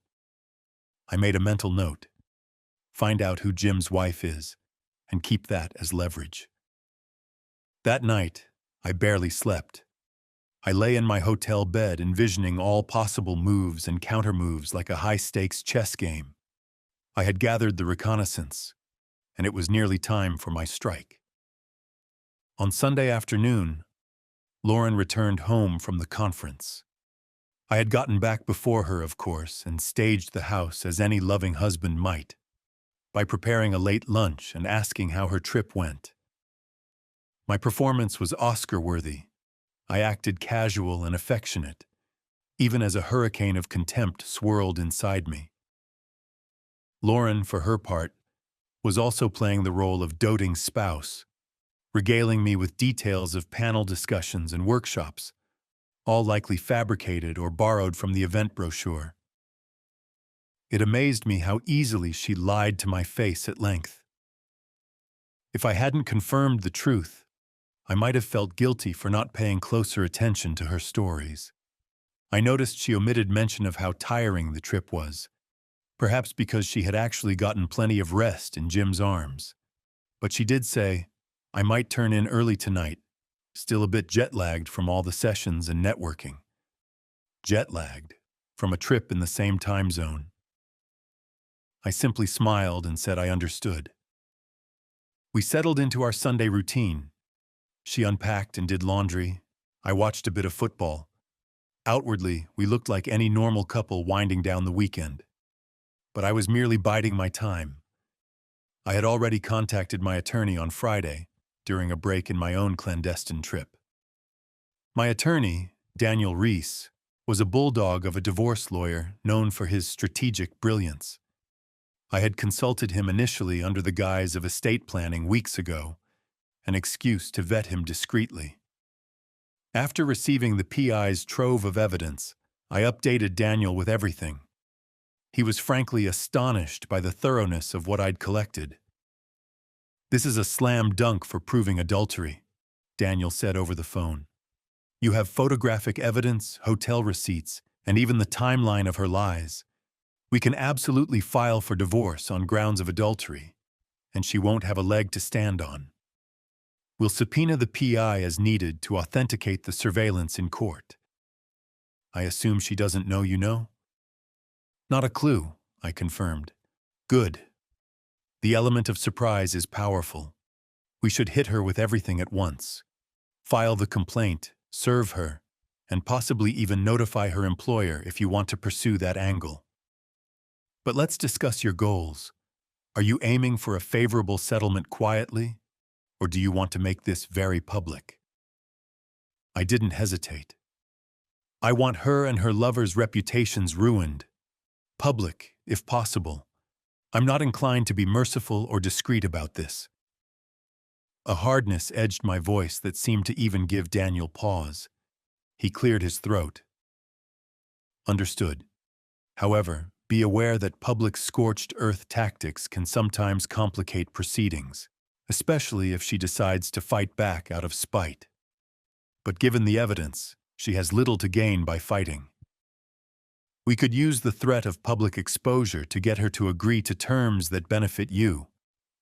I made a mental note. Find out who Jim's wife is, and keep that as leverage. That night, I barely slept. I lay in my hotel bed envisioning all possible moves and countermoves like a high-stakes chess game. I had gathered the reconnaissance, and it was nearly time for my strike. On Sunday afternoon, Lauren returned home from the conference. I had gotten back before her, of course, and staged the house as any loving husband might, by preparing a late lunch and asking how her trip went. My performance was Oscar-worthy. I acted casual and affectionate, even as a hurricane of contempt swirled inside me. Lauren, for her part, was also playing the role of doting spouse, regaling me with details of panel discussions and workshops, all likely fabricated or borrowed from the event brochure. It amazed me how easily she lied to my face at length. If I hadn't confirmed the truth, I might have felt guilty for not paying closer attention to her stories. I noticed she omitted mention of how tiring the trip was, perhaps because she had actually gotten plenty of rest in Jim's arms. But she did say, "I might turn in early tonight, still a bit jet-lagged from all the sessions and networking." Jet-lagged. from a trip in the same time zone. I simply smiled and said I understood. We settled into our Sunday routine. She unpacked and did laundry. I watched a bit of football. Outwardly, we looked like any normal couple winding down the weekend. But I was merely biding my time. I had already contacted my attorney on Friday, during a break in my own clandestine trip. My attorney, Daniel Reese, was a bulldog of a divorce lawyer known for his strategic brilliance. I had consulted him initially under the guise of estate planning weeks ago, an excuse to vet him discreetly. After receiving the PI's trove of evidence, I updated Daniel with everything. He was frankly astonished by the thoroughness of what I'd collected. "This is a slam dunk for proving adultery," Daniel said over the phone. "You have photographic evidence, hotel receipts, and even the timeline of her lies. We can absolutely file for divorce on grounds of adultery, and she won't have a leg to stand on. We'll subpoena the PI as needed to authenticate the surveillance in court." "I assume she doesn't know you know?" "Not a clue," I confirmed. "Good. The element of surprise is powerful. We should hit her with everything at once. File the complaint, serve her, and possibly even notify her employer if you want to pursue that angle. But let's discuss your goals. Are you aiming for a favorable settlement quietly, or do you want to make this very public?" I didn't hesitate. "I want her and her lover's reputations ruined. Public, if possible. I'm not inclined to be merciful or discreet about this." A hardness edged my voice that seemed to even give Daniel pause. He cleared his throat. "Understood. However, be aware that public scorched earth tactics can sometimes complicate proceedings, especially if she decides to fight back out of spite. But given the evidence, she has little to gain by fighting. We could use the threat of public exposure to get her to agree to terms that benefit you,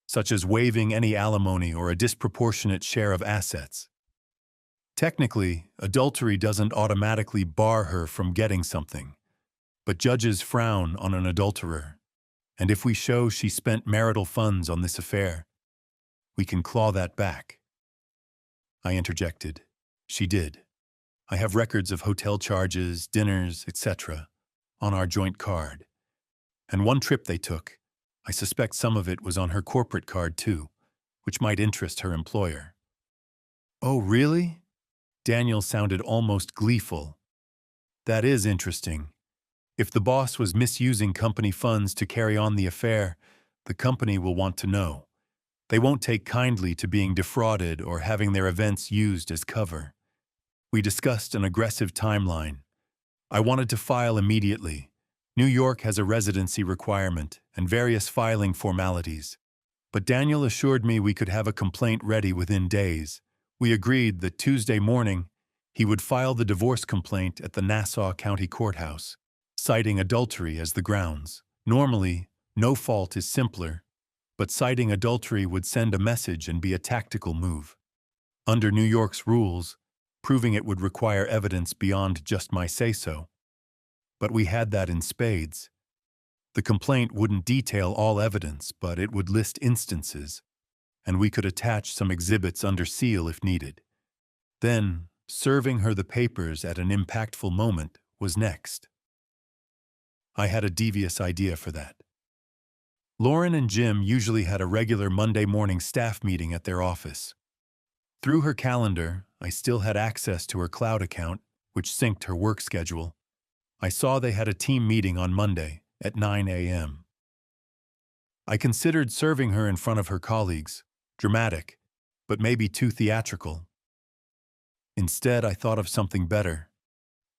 such as waiving any alimony or a disproportionate share of assets. Technically, adultery doesn't automatically bar her from getting something, but judges frown on an adulterer, and if we show she spent marital funds on this affair, we can claw that back." I interjected. "She did. I have records of hotel charges, dinners, etc. on our joint card. And one trip they took, I suspect some of it was on her corporate card too, which might interest her employer." "Oh, really?" Daniel sounded almost gleeful. "That is interesting. If the boss was misusing company funds to carry on the affair, the company will want to know. They won't take kindly to being defrauded or having their events used as cover." We discussed an aggressive timeline. I wanted to file immediately. New York has a residency requirement and various filing formalities. But Daniel assured me we could have a complaint ready within days. We agreed that Tuesday morning he would file the divorce complaint at the Nassau County Courthouse, citing adultery as the grounds. Normally, no fault is simpler, but citing adultery would send a message and be a tactical move. Under New York's rules, proving it would require evidence beyond just my say-so. But we had that in spades. The complaint wouldn't detail all evidence, but it would list instances, and we could attach some exhibits under seal if needed. Then, serving her the papers at an impactful moment was next. I had a devious idea for that. Lauren and Jim usually had a regular Monday morning staff meeting at their office. Through her calendar, I still had access to her cloud account, which synced her work schedule. I saw they had a team meeting on Monday at 9 a.m. I considered serving her in front of her colleagues, dramatic, but maybe too theatrical. Instead, I thought of something better,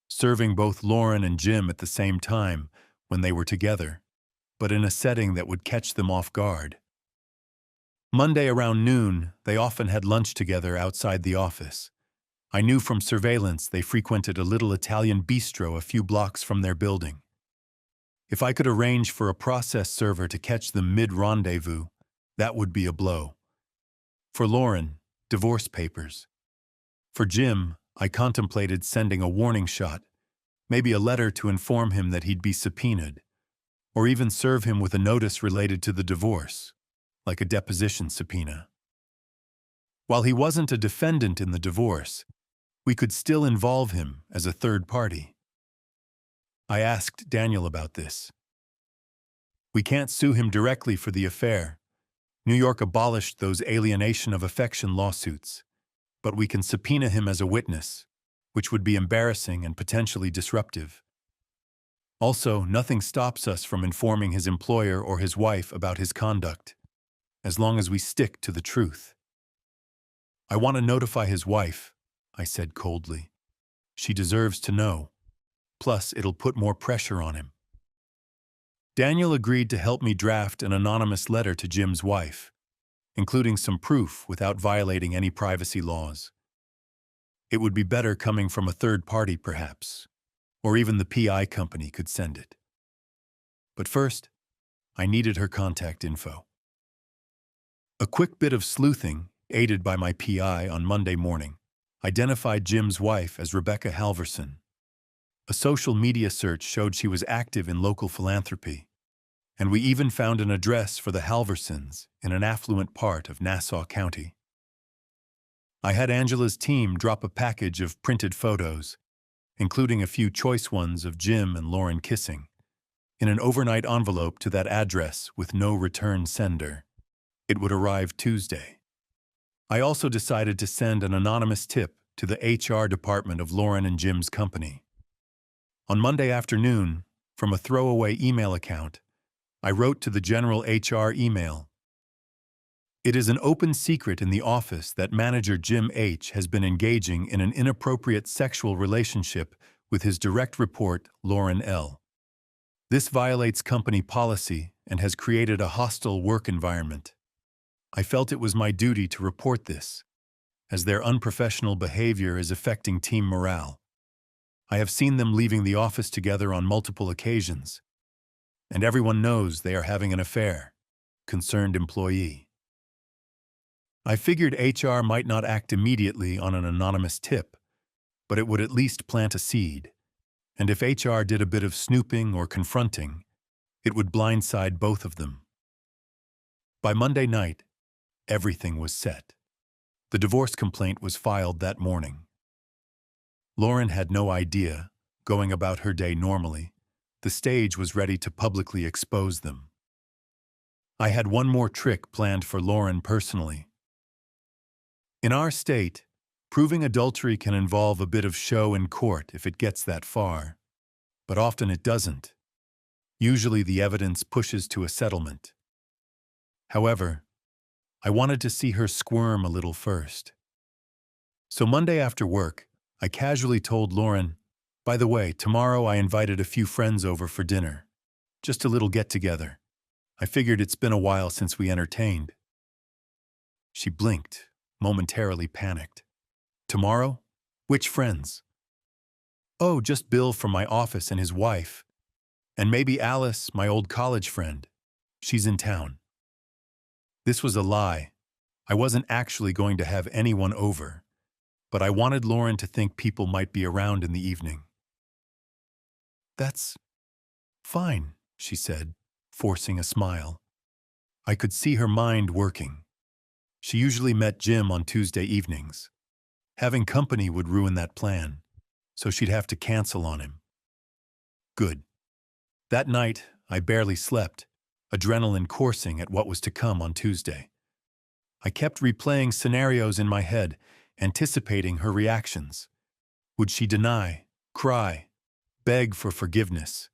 serving both Lauren and Jim at the same time when they were together, but in a setting that would catch them off guard. Monday around noon, they often had lunch together outside the office. I knew from surveillance they frequented a little Italian bistro a few blocks from their building. If I could arrange for a process server to catch them mid-rendezvous, that would be a blow. For Lauren, divorce papers. For Jim, I contemplated sending a warning shot, Maybe a letter to inform him that he'd be subpoenaed, or even serve him with a notice related to the divorce, like a deposition subpoena. While he wasn't a defendant in the divorce, we could still involve him as a third party. I asked Daniel about this. We can't sue him directly for the affair. New York abolished those alienation of affection lawsuits, but we can subpoena him as a witness, which would be embarrassing and potentially disruptive. Also, nothing stops us from informing his employer or his wife about his conduct, as long as we stick to the truth. I want to notify his wife, I said coldly. She deserves to know. Plus, it'll put more pressure on him. Daniel agreed to help me draft an anonymous letter to Jim's wife, including some proof without violating any privacy laws. It would be better coming from a third party, perhaps, or even the PI company could send it. But first, I needed her contact info. A quick bit of sleuthing, aided by my PI on Monday morning, identified Jim's wife as Rebecca Halverson. A social media search showed she was active in local philanthropy, and we even found an address for the Halversons in an affluent part of Nassau County. I had Angela's team drop a package of printed photos, including a few choice ones of Jim and Lauren kissing, in an overnight envelope to that address with no return sender. It would arrive Tuesday. I also decided to send an anonymous tip to the HR department of Lauren and Jim's company. On Monday afternoon, from a throwaway email account, I wrote to the general HR email. It is an open secret in the office that manager Jim H. has been engaging in an inappropriate sexual relationship with his direct report, Lauren L. This violates company policy and has created a hostile work environment. I felt it was my duty to report this, as their unprofessional behavior is affecting team morale. I have seen them leaving the office together on multiple occasions, and everyone knows they are having an affair. Concerned employee. I figured HR might not act immediately on an anonymous tip, but it would at least plant a seed, and if HR did a bit of snooping or confronting, it would blindside both of them. By Monday night, everything was set. The divorce complaint was filed that morning. Lauren had no idea, going about her day normally, the stage was ready to publicly expose them. I had one more trick planned for Lauren personally. In our state, proving adultery can involve a bit of show in court if it gets that far, but often it doesn't. Usually the evidence pushes to a settlement. However, I wanted to see her squirm a little first. So Monday after work, I casually told Lauren, "By the way, tomorrow I invited a few friends over for dinner. Just a little get-together. I figured it's been a while since we entertained." She blinked, momentarily panicked. "Tomorrow? Which friends?" "Oh, just Bill from my office and his wife. And maybe Alice, my old college friend. She's in town." This was a lie. I wasn't actually going to have anyone over, but I wanted Lauren to think people might be around in the evening. "That's fine," she said, forcing a smile. I could see her mind working. She usually met Jim on Tuesday evenings. Having company would ruin that plan, so she'd have to cancel on him. Good. That night, I barely slept, adrenaline coursing at what was to come on Tuesday. I kept replaying scenarios in my head, anticipating her reactions. Would she deny, cry, beg for forgiveness?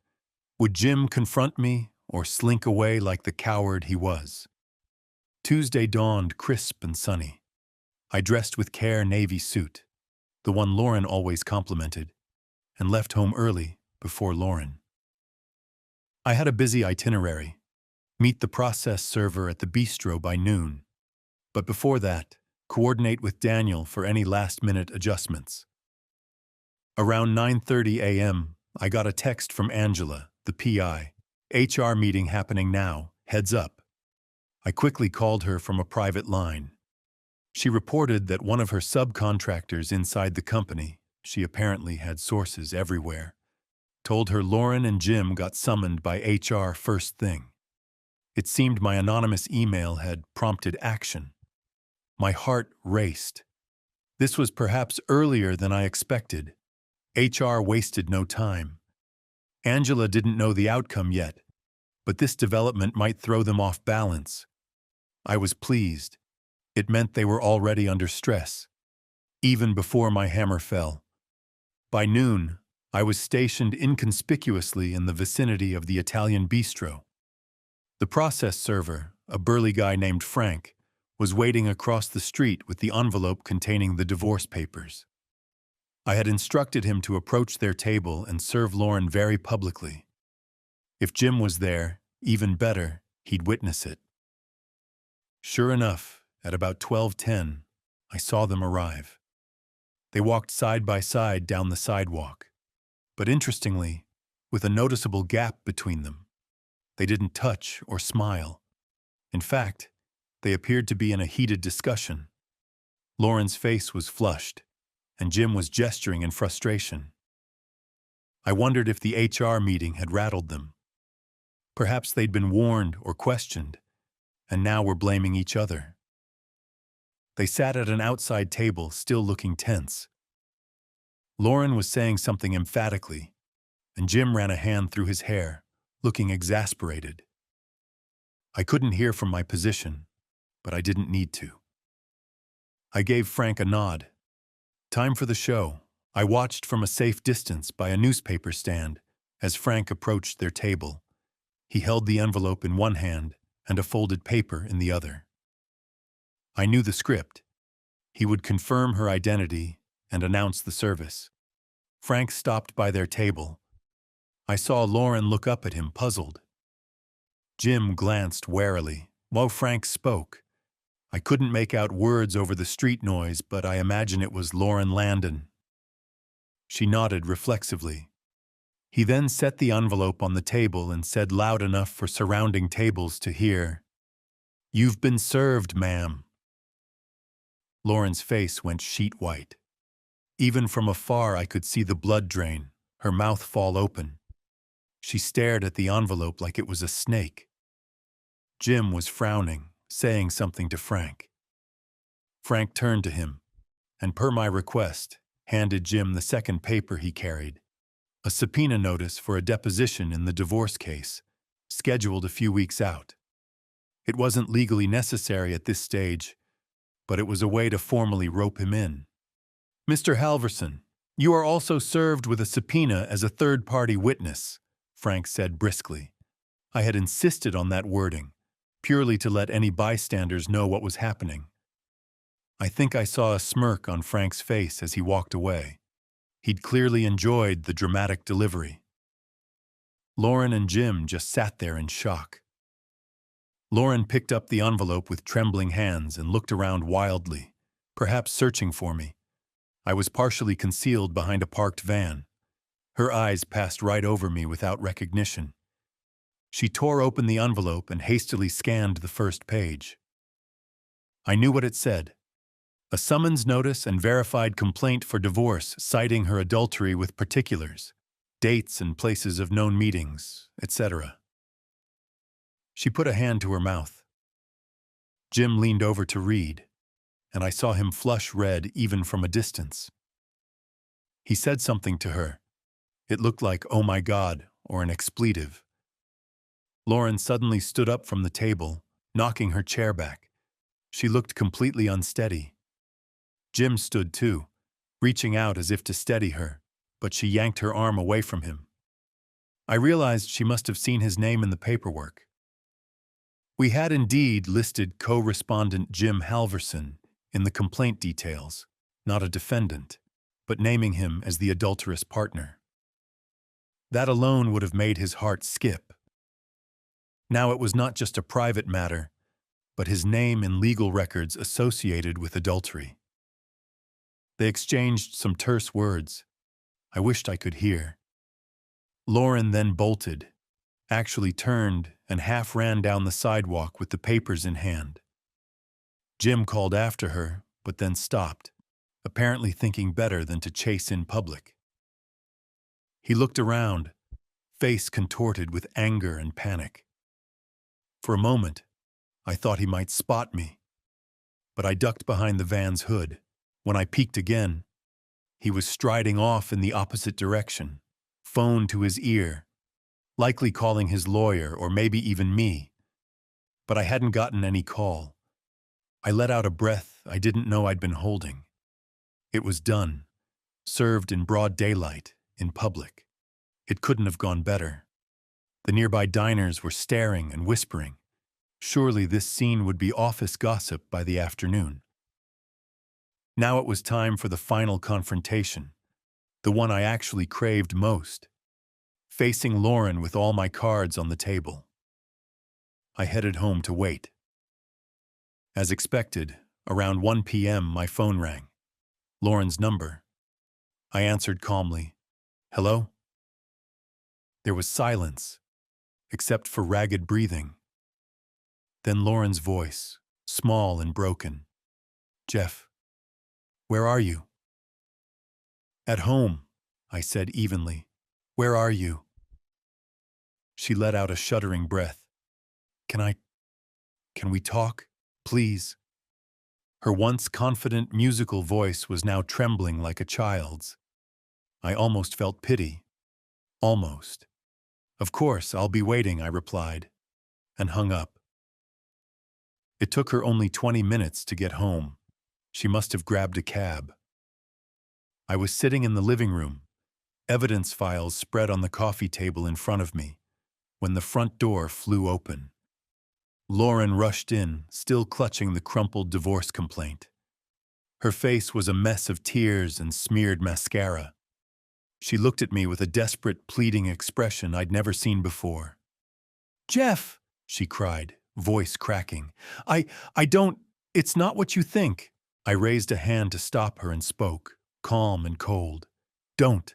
Would Jim confront me or slink away like the coward he was? Tuesday dawned crisp and sunny. I dressed with care navy suit, the one Lauren always complimented, and left home early before Lauren. I had a busy itinerary. Meet the process server at the bistro by noon. But before that, coordinate with Daniel for any last-minute adjustments. Around 9:30 a.m., I got a text from Angela, the PI. "HR meeting happening now, heads up." I quickly called her from a private line. She reported that one of her subcontractors inside the company, she apparently had sources everywhere, Told her Lauren and Jim got summoned by HR first thing. It seemed my anonymous email had prompted action. My heart raced. This was perhaps earlier than I expected. HR wasted no time. Angela didn't know the outcome yet, but this development might throw them off balance. I was pleased. It meant they were already under stress, even before my hammer fell. By noon, I was stationed inconspicuously in the vicinity of the Italian bistro. The process server, a burly guy named Frank, was waiting across the street with the envelope containing the divorce papers. I had instructed him to approach their table and serve Lauren very publicly. If Jim was there, even better, he'd witness it. Sure enough, at about 12:10, I saw them arrive. They walked side by side down the sidewalk. But interestingly, with a noticeable gap between them. They didn't touch or smile. In fact, they appeared to be in a heated discussion. Lauren's face was flushed, and Jim was gesturing in frustration. I wondered if the HR meeting had rattled them. Perhaps they'd been warned or questioned, and now were blaming each other. They sat at an outside table, still looking tense. Lauren was saying something emphatically, and Jim ran a hand through his hair, looking exasperated. I couldn't hear from my position, but I didn't need to. I gave Frank a nod. Time for the show. I watched from a safe distance by a newspaper stand as Frank approached their table. He held the envelope in one hand and a folded paper in the other. I knew the script. He would confirm her identity and announce the service. Frank stopped by their table. I saw Lauren look up at him, puzzled. Jim glanced warily while Frank spoke. I couldn't make out words over the street noise, but I imagine it was Lauren Landon. She nodded reflexively. He then set the envelope on the table and said loud enough for surrounding tables to hear, "You've been served, ma'am." Lauren's face went sheet white. Even from afar I could see the blood drain, her mouth fall open. She stared at the envelope like it was a snake. Jim was frowning, saying something to Frank. Frank turned to him, and per my request, handed Jim the second paper he carried, a subpoena notice for a deposition in the divorce case, scheduled a few weeks out. It wasn't legally necessary at this stage, but it was a way to formally rope him in. "Mr. Halverson, you are also served with a subpoena as a third-party witness," Frank said briskly. I had insisted on that wording, purely to let any bystanders know what was happening. I think I saw a smirk on Frank's face as he walked away. He'd clearly enjoyed the dramatic delivery. Lauren and Jim just sat there in shock. Lauren picked up the envelope with trembling hands and looked around wildly, perhaps searching for me. I was partially concealed behind a parked van. Her eyes passed right over me without recognition. She tore open the envelope and hastily scanned the first page. I knew what it said. A summons notice and verified complaint for divorce citing her adultery with particulars, dates and places of known meetings, etc. She put a hand to her mouth. Jim leaned over to read, and I saw him flush red even from a distance. He said something to her. It looked like, "Oh my God," or an expletive. Lauren suddenly stood up from the table, knocking her chair back. She looked completely unsteady. Jim stood too, reaching out as if to steady her, but she yanked her arm away from him. I realized she must have seen his name in the paperwork. We had indeed listed co-respondent Jim Halverson in the complaint details, not a defendant, but naming him as the adulterous partner. That alone would have made his heart skip. Now it was not just a private matter, but his name in legal records associated with adultery. They exchanged some terse words. I wished I could hear. Lauren then bolted, actually turned and half ran down the sidewalk with the papers in hand. Jim called after her, but then stopped, apparently thinking better than to chase in public. He looked around, face contorted with anger and panic. For a moment, I thought he might spot me, but I ducked behind the van's hood. When I peeked again, he was striding off in the opposite direction, phone to his ear, likely calling his lawyer or maybe even me. But I hadn't gotten any call. I let out a breath I didn't know I'd been holding. It was done, served in broad daylight, in public. It couldn't have gone better. The nearby diners were staring and whispering. Surely this scene would be office gossip by the afternoon. Now it was time for the final confrontation, the one I actually craved most, facing Lauren with all my cards on the table. I headed home to wait. As expected, around 1 p.m. my phone rang. Lauren's number. I answered calmly. Hello? There was silence, except for ragged breathing. Then Lauren's voice, small and broken. Jeff, where are you? At home, I said evenly. Where are you? She let out a shuddering breath. Can we talk, please? Her once confident musical voice was now trembling like a child's. I almost felt pity. Almost. Of course, I'll be waiting, I replied, and hung up. It took her only 20 minutes to get home. She must have grabbed a cab. I was sitting in the living room, evidence files spread on the coffee table in front of me, when the front door flew open. Lauren rushed in, still clutching the crumpled divorce complaint. Her face was a mess of tears and smeared mascara. She looked at me with a desperate, pleading expression I'd never seen before. Jeff, she cried, voice cracking. It's not what you think. I raised a hand to stop her and spoke, calm and cold. Don't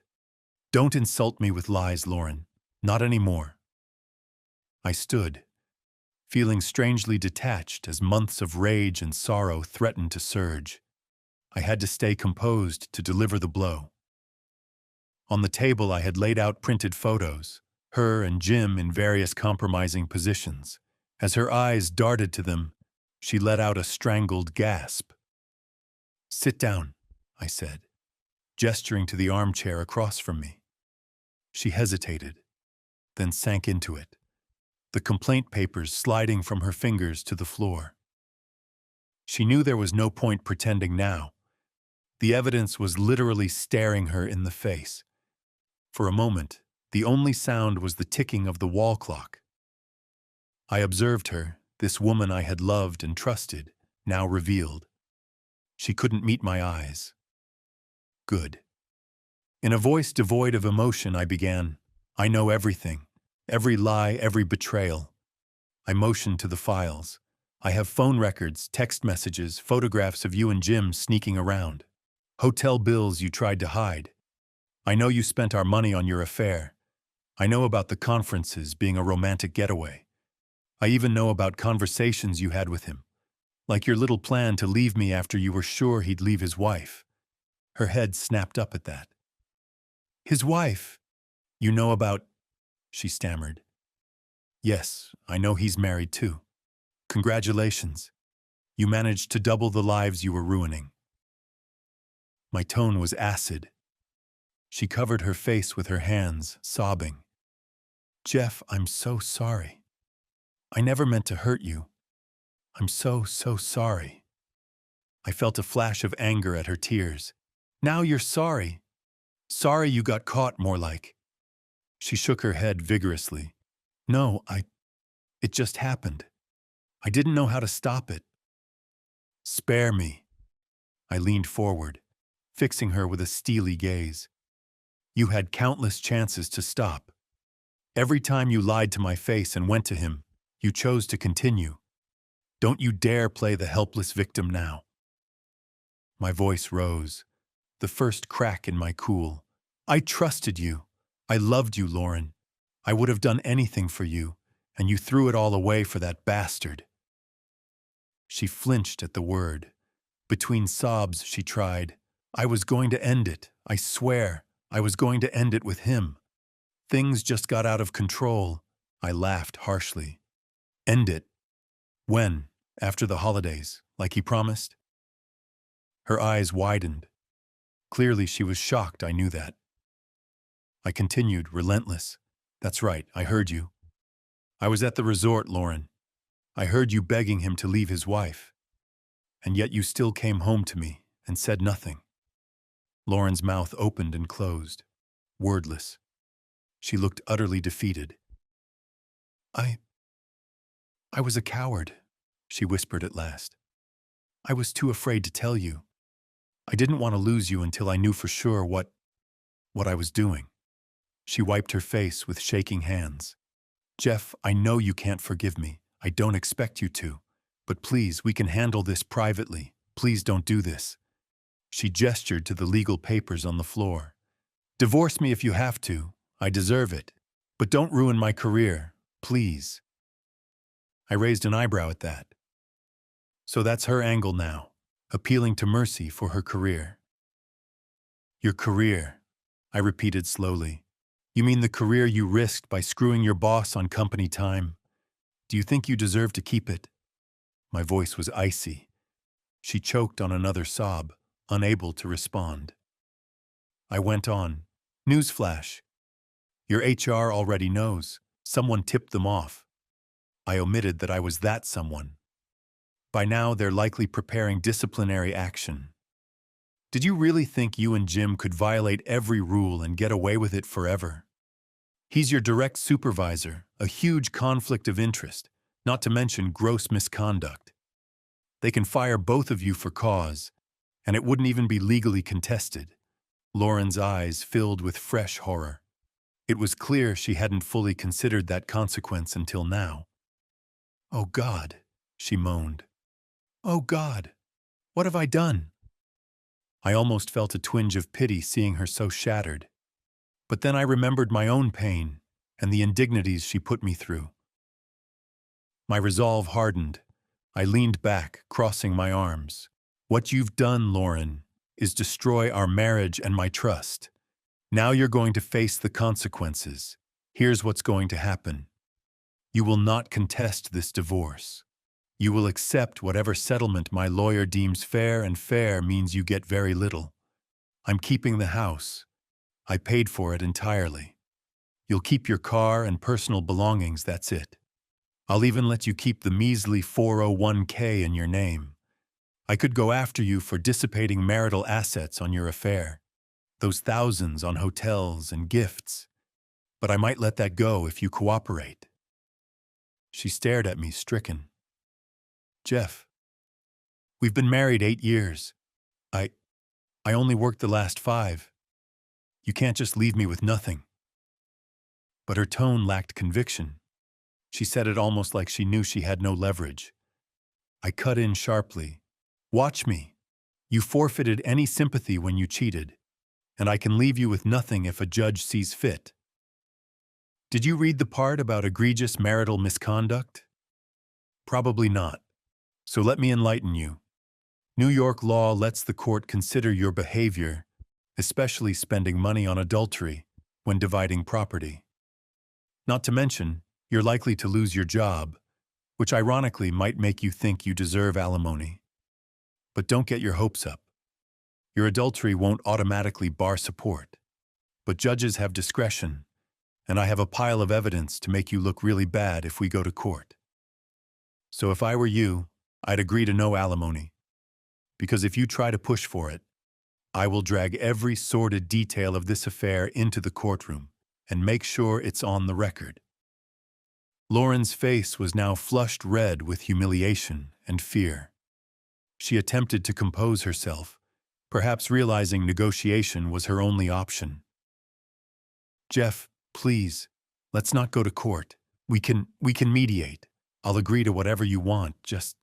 insult me with lies, Lauren. Not anymore. I stood, feeling strangely detached as months of rage and sorrow threatened to surge. I had to stay composed to deliver the blow. On the table I had laid out printed photos, her and Jim in various compromising positions. As her eyes darted to them, she let out a strangled gasp. Sit down, I said, gesturing to the armchair across from me. She hesitated, then sank into it, the complaint papers sliding from her fingers to the floor. She knew there was no point pretending now. The evidence was literally staring her in the face. For a moment, the only sound was the ticking of the wall clock. I observed her, this woman I had loved and trusted, now revealed. She couldn't meet my eyes. Good. In a voice devoid of emotion, I began, I know everything, every lie, every betrayal. I motioned to the files. I have phone records, text messages, photographs of you and Jim sneaking around. Hotel bills you tried to hide. I know you spent our money on your affair. I know about the conferences being a romantic getaway. I even know about conversations you had with him, like your little plan to leave me after you were sure he'd leave his wife. Her head snapped up at that. His wife? You know about... She stammered. Yes, I know he's married too. Congratulations. You managed to double the lives you were ruining. My tone was acid. She covered her face with her hands, sobbing. Jeff, I'm so sorry. I never meant to hurt you. I'm so sorry. I felt a flash of anger at her tears. Now you're sorry. Sorry you got caught, more like. She shook her head vigorously. No, it just happened. I didn't know how to stop it. Spare me. I leaned forward, fixing her with a steely gaze. You had countless chances to stop. Every time you lied to my face and went to him, you chose to continue. Don't you dare play the helpless victim now. My voice rose, the first crack in my cool. I trusted you. I loved you, Lauren. I would have done anything for you, and you threw it all away for that bastard. She flinched at the word. Between sobs, she tried. I was going to end it. I swear, I was going to end it with him. Things just got out of control. I laughed harshly. End it. When? After the holidays, like he promised? Her eyes widened. Clearly she was shocked, I knew that. I continued, relentless. That's right, I heard you. I was at the resort, Lauren. I heard you begging him to leave his wife. And yet you still came home to me and said nothing. Lauren's mouth opened and closed, wordless. She looked utterly defeated. I was a coward, she whispered at last. I was too afraid to tell you. I didn't want to lose you until I knew for sure what I was doing. She wiped her face with shaking hands. Jeff, I know you can't forgive me. I don't expect you to. But please, we can handle this privately. Please don't do this. She gestured to the legal papers on the floor. Divorce me if you have to. I deserve it. But don't ruin my career. Please. I raised an eyebrow at that. So that's her angle now, appealing to mercy for her career. Your career, I repeated slowly. You mean the career you risked by screwing your boss on company time? Do you think you deserve to keep it? My voice was icy. She choked on another sob, unable to respond. I went on. Newsflash. Your HR already knows. Someone tipped them off. I omitted that I was that someone. By now, they're likely preparing disciplinary action. Did you really think you and Jim could violate every rule and get away with it forever? He's your direct supervisor, a huge conflict of interest, not to mention gross misconduct. They can fire both of you for cause, and it wouldn't even be legally contested. Lauren's eyes filled with fresh horror. It was clear she hadn't fully considered that consequence until now. Oh God, she moaned. Oh God, what have I done? I almost felt a twinge of pity seeing her so shattered. But then I remembered my own pain and the indignities she put me through. My resolve hardened. I leaned back, crossing my arms. What you've done, Lauren, is destroy our marriage and my trust. Now you're going to face the consequences. Here's what's going to happen. You will not contest this divorce. You will accept whatever settlement my lawyer deems fair, and fair means you get very little. I'm keeping the house. I paid for it entirely. You'll keep your car and personal belongings, that's it. I'll even let you keep the measly 401k in your name. I could go after you for dissipating marital assets on your affair, those thousands on hotels and gifts. But I might let that go if you cooperate. She stared at me, stricken. Jeff, we've been married 8 years. I only worked the last 5. You can't just leave me with nothing. But her tone lacked conviction. She said it almost like she knew she had no leverage. I cut in sharply. Watch me. You forfeited any sympathy when you cheated, and I can leave you with nothing if a judge sees fit. Did you read the part about egregious marital misconduct? Probably not. So let me enlighten you. New York law lets the court consider your behavior, especially spending money on adultery, when dividing property. Not to mention, you're likely to lose your job, which ironically might make you think you deserve alimony. But don't get your hopes up. Your adultery won't automatically bar support. But judges have discretion, and I have a pile of evidence to make you look really bad if we go to court. So if I were you, I'd agree to no alimony. Because if you try to push for it, I will drag every sordid detail of this affair into the courtroom and make sure it's on the record. Lauren's face was now flushed red with humiliation and fear. She attempted to compose herself, perhaps realizing negotiation was her only option. Jeff, please, let's not go to court. We can mediate. I'll agree to whatever you want, just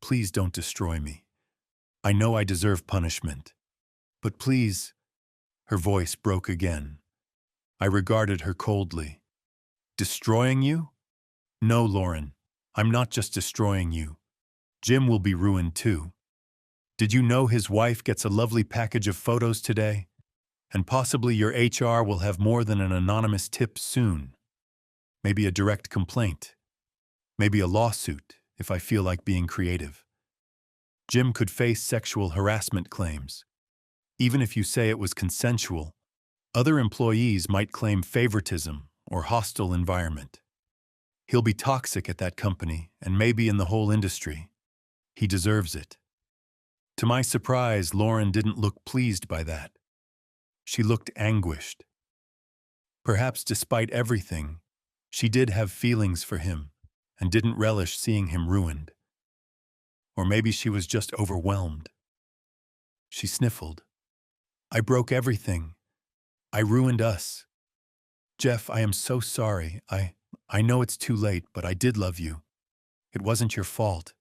please don't destroy me. I know I deserve punishment. But please, her voice broke again. I regarded her coldly. Destroying you? No, Lauren, I'm not just destroying you. Jim will be ruined too. Did you know his wife gets a lovely package of photos today? And possibly your HR will have more than an anonymous tip soon. Maybe a direct complaint. Maybe a lawsuit, if I feel like being creative. Jim could face sexual harassment claims. Even if you say it was consensual, other employees might claim favoritism or hostile environment. He'll be toxic at that company and maybe in the whole industry. He deserves it. To my surprise, Lauren didn't look pleased by that. She looked anguished. Perhaps despite everything, she did have feelings for him and didn't relish seeing him ruined. Or maybe she was just overwhelmed. She sniffled. I broke everything. I ruined us. Jeff, I am so sorry. I know it's too late, but I did love you. It wasn't your fault.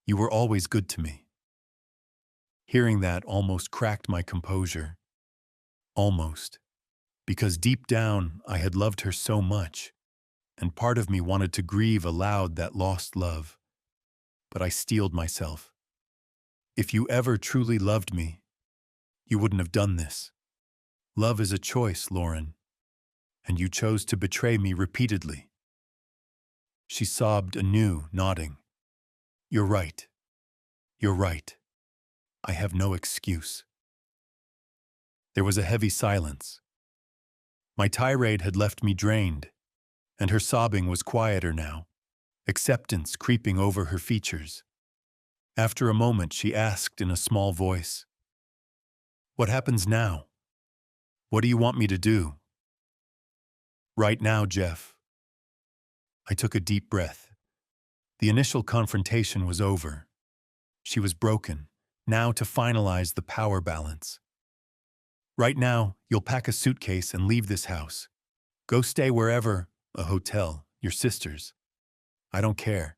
You were always good to me. Hearing that almost cracked my composure. Almost. Because deep down, I had loved her so much, and part of me wanted to grieve aloud that lost love. But I steeled myself. If you ever truly loved me, you wouldn't have done this. Love is a choice, Lauren, and you chose to betray me repeatedly. She sobbed anew, nodding. You're right. You're right. I have no excuse. There was a heavy silence. My tirade had left me drained, and her sobbing was quieter now, acceptance creeping over her features. After a moment, she asked in a small voice, What happens now? What do you want me to do? Right now, Jeff. I took a deep breath. The initial confrontation was over. She was broken, now to finalize the power balance. Right now, you'll pack a suitcase and leave this house. Go stay wherever, a hotel, your sister's. I don't care.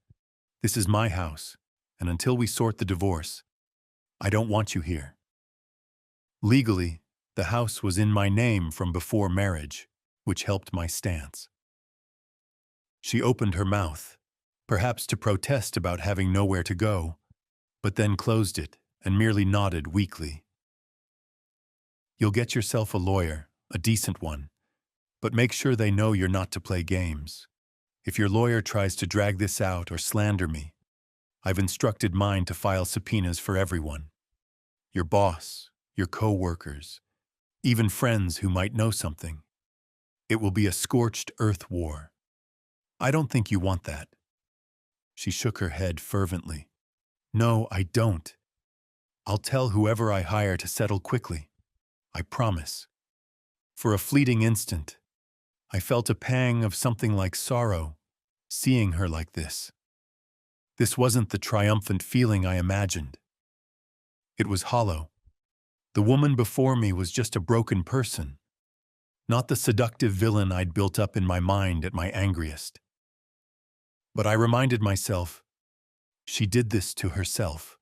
This is my house, and until we sort the divorce, I don't want you here. Legally, the house was in my name from before marriage, which helped my stance. She opened her mouth, perhaps to protest about having nowhere to go, but then closed it and merely nodded weakly. You'll get yourself a lawyer, a decent one, but make sure they know you're not to play games. If your lawyer tries to drag this out or slander me, I've instructed mine to file subpoenas for everyone. Your boss, your co-workers, even friends who might know something. It will be a scorched earth war. I don't think you want that. She shook her head fervently. No, I don't. I'll tell whoever I hire to settle quickly. I promise. For a fleeting instant, I felt a pang of something like sorrow, seeing her like this. This wasn't the triumphant feeling I imagined. It was hollow. The woman before me was just a broken person, not the seductive villain I'd built up in my mind at my angriest. But I reminded myself, she did this to herself.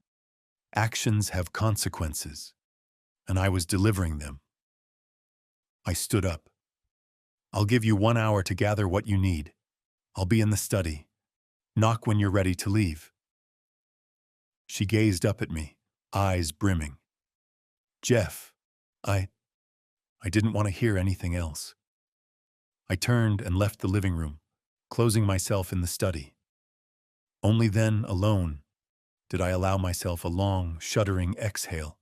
Actions have consequences, and I was delivering them. I stood up. I'll give you 1 hour to gather what you need. I'll be in the study. Knock when you're ready to leave. She gazed up at me, eyes brimming. Jeff, I didn't want to hear anything else. I turned and left the living room, closing myself in the study. Only then, alone, did I allow myself a long, shuddering exhale.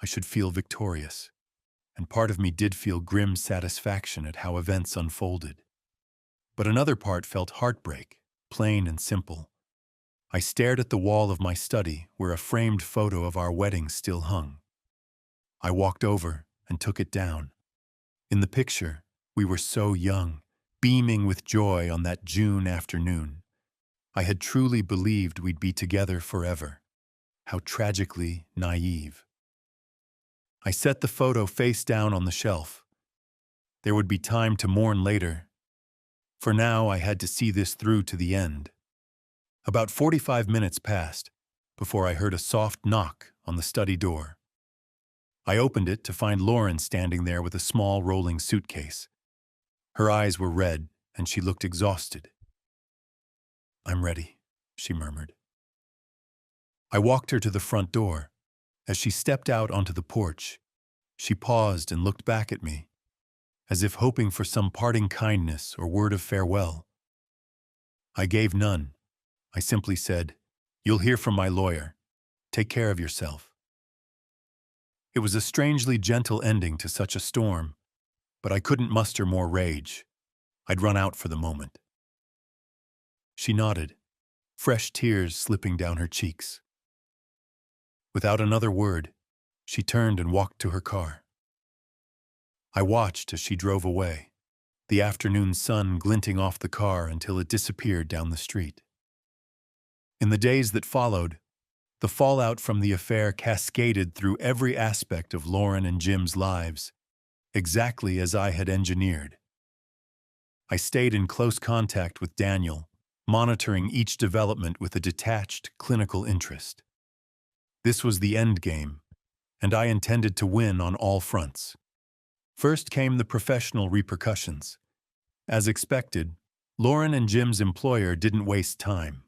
I should feel victorious, and part of me did feel grim satisfaction at how events unfolded. But another part felt heartbreak, plain and simple. I stared at the wall of my study where a framed photo of our wedding still hung. I walked over and took it down. In the picture, we were so young, beaming with joy on that June afternoon. I had truly believed we'd be together forever. How tragically naive. I set the photo face down on the shelf. There would be time to mourn later. For now, I had to see this through to the end. About 45 minutes passed before I heard a soft knock on the study door. I opened it to find Lauren standing there with a small rolling suitcase. Her eyes were red, and she looked exhausted. I'm ready, she murmured. I walked her to the front door. As she stepped out onto the porch, She paused and looked back at me, as if hoping for some parting kindness or word of farewell. I gave none. I simply said, "You'll hear from my lawyer. Take care of yourself." It was a strangely gentle ending to such a storm, but I couldn't muster more rage. I'd run out for the moment. She nodded, fresh tears slipping down her cheeks. Without another word, she turned and walked to her car. I watched as she drove away, the afternoon sun glinting off the car until it disappeared down the street. In the days that followed, the fallout from the affair cascaded through every aspect of Lauren and Jim's lives, exactly as I had engineered. I stayed in close contact with Daniel, monitoring each development with a detached, clinical interest. This was the end game, and I intended to win on all fronts. First came the professional repercussions. As expected, Lauren and Jim's employer didn't waste time.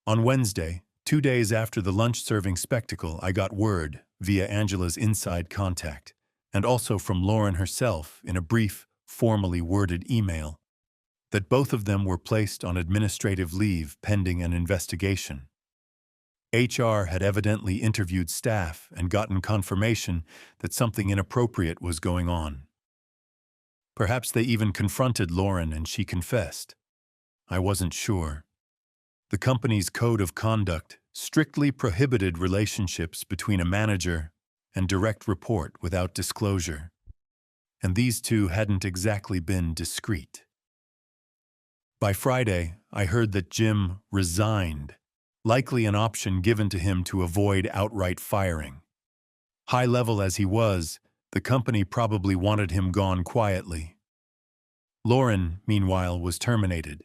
On Wednesday, 2 days after the lunch-serving spectacle, I got word, via Angela's inside contact, and also from Lauren herself in a brief, formally worded email, that both of them were placed on administrative leave pending an investigation. HR had evidently interviewed staff and gotten confirmation that something inappropriate was going on. Perhaps they even confronted Lauren and she confessed. I wasn't sure. The company's code of conduct strictly prohibited relationships between a manager and direct report without disclosure, and these two hadn't exactly been discreet. By Friday, I heard that Jim resigned, likely an option given to him to avoid outright firing. High-level as he was, the company probably wanted him gone quietly. Lauren, meanwhile, was terminated.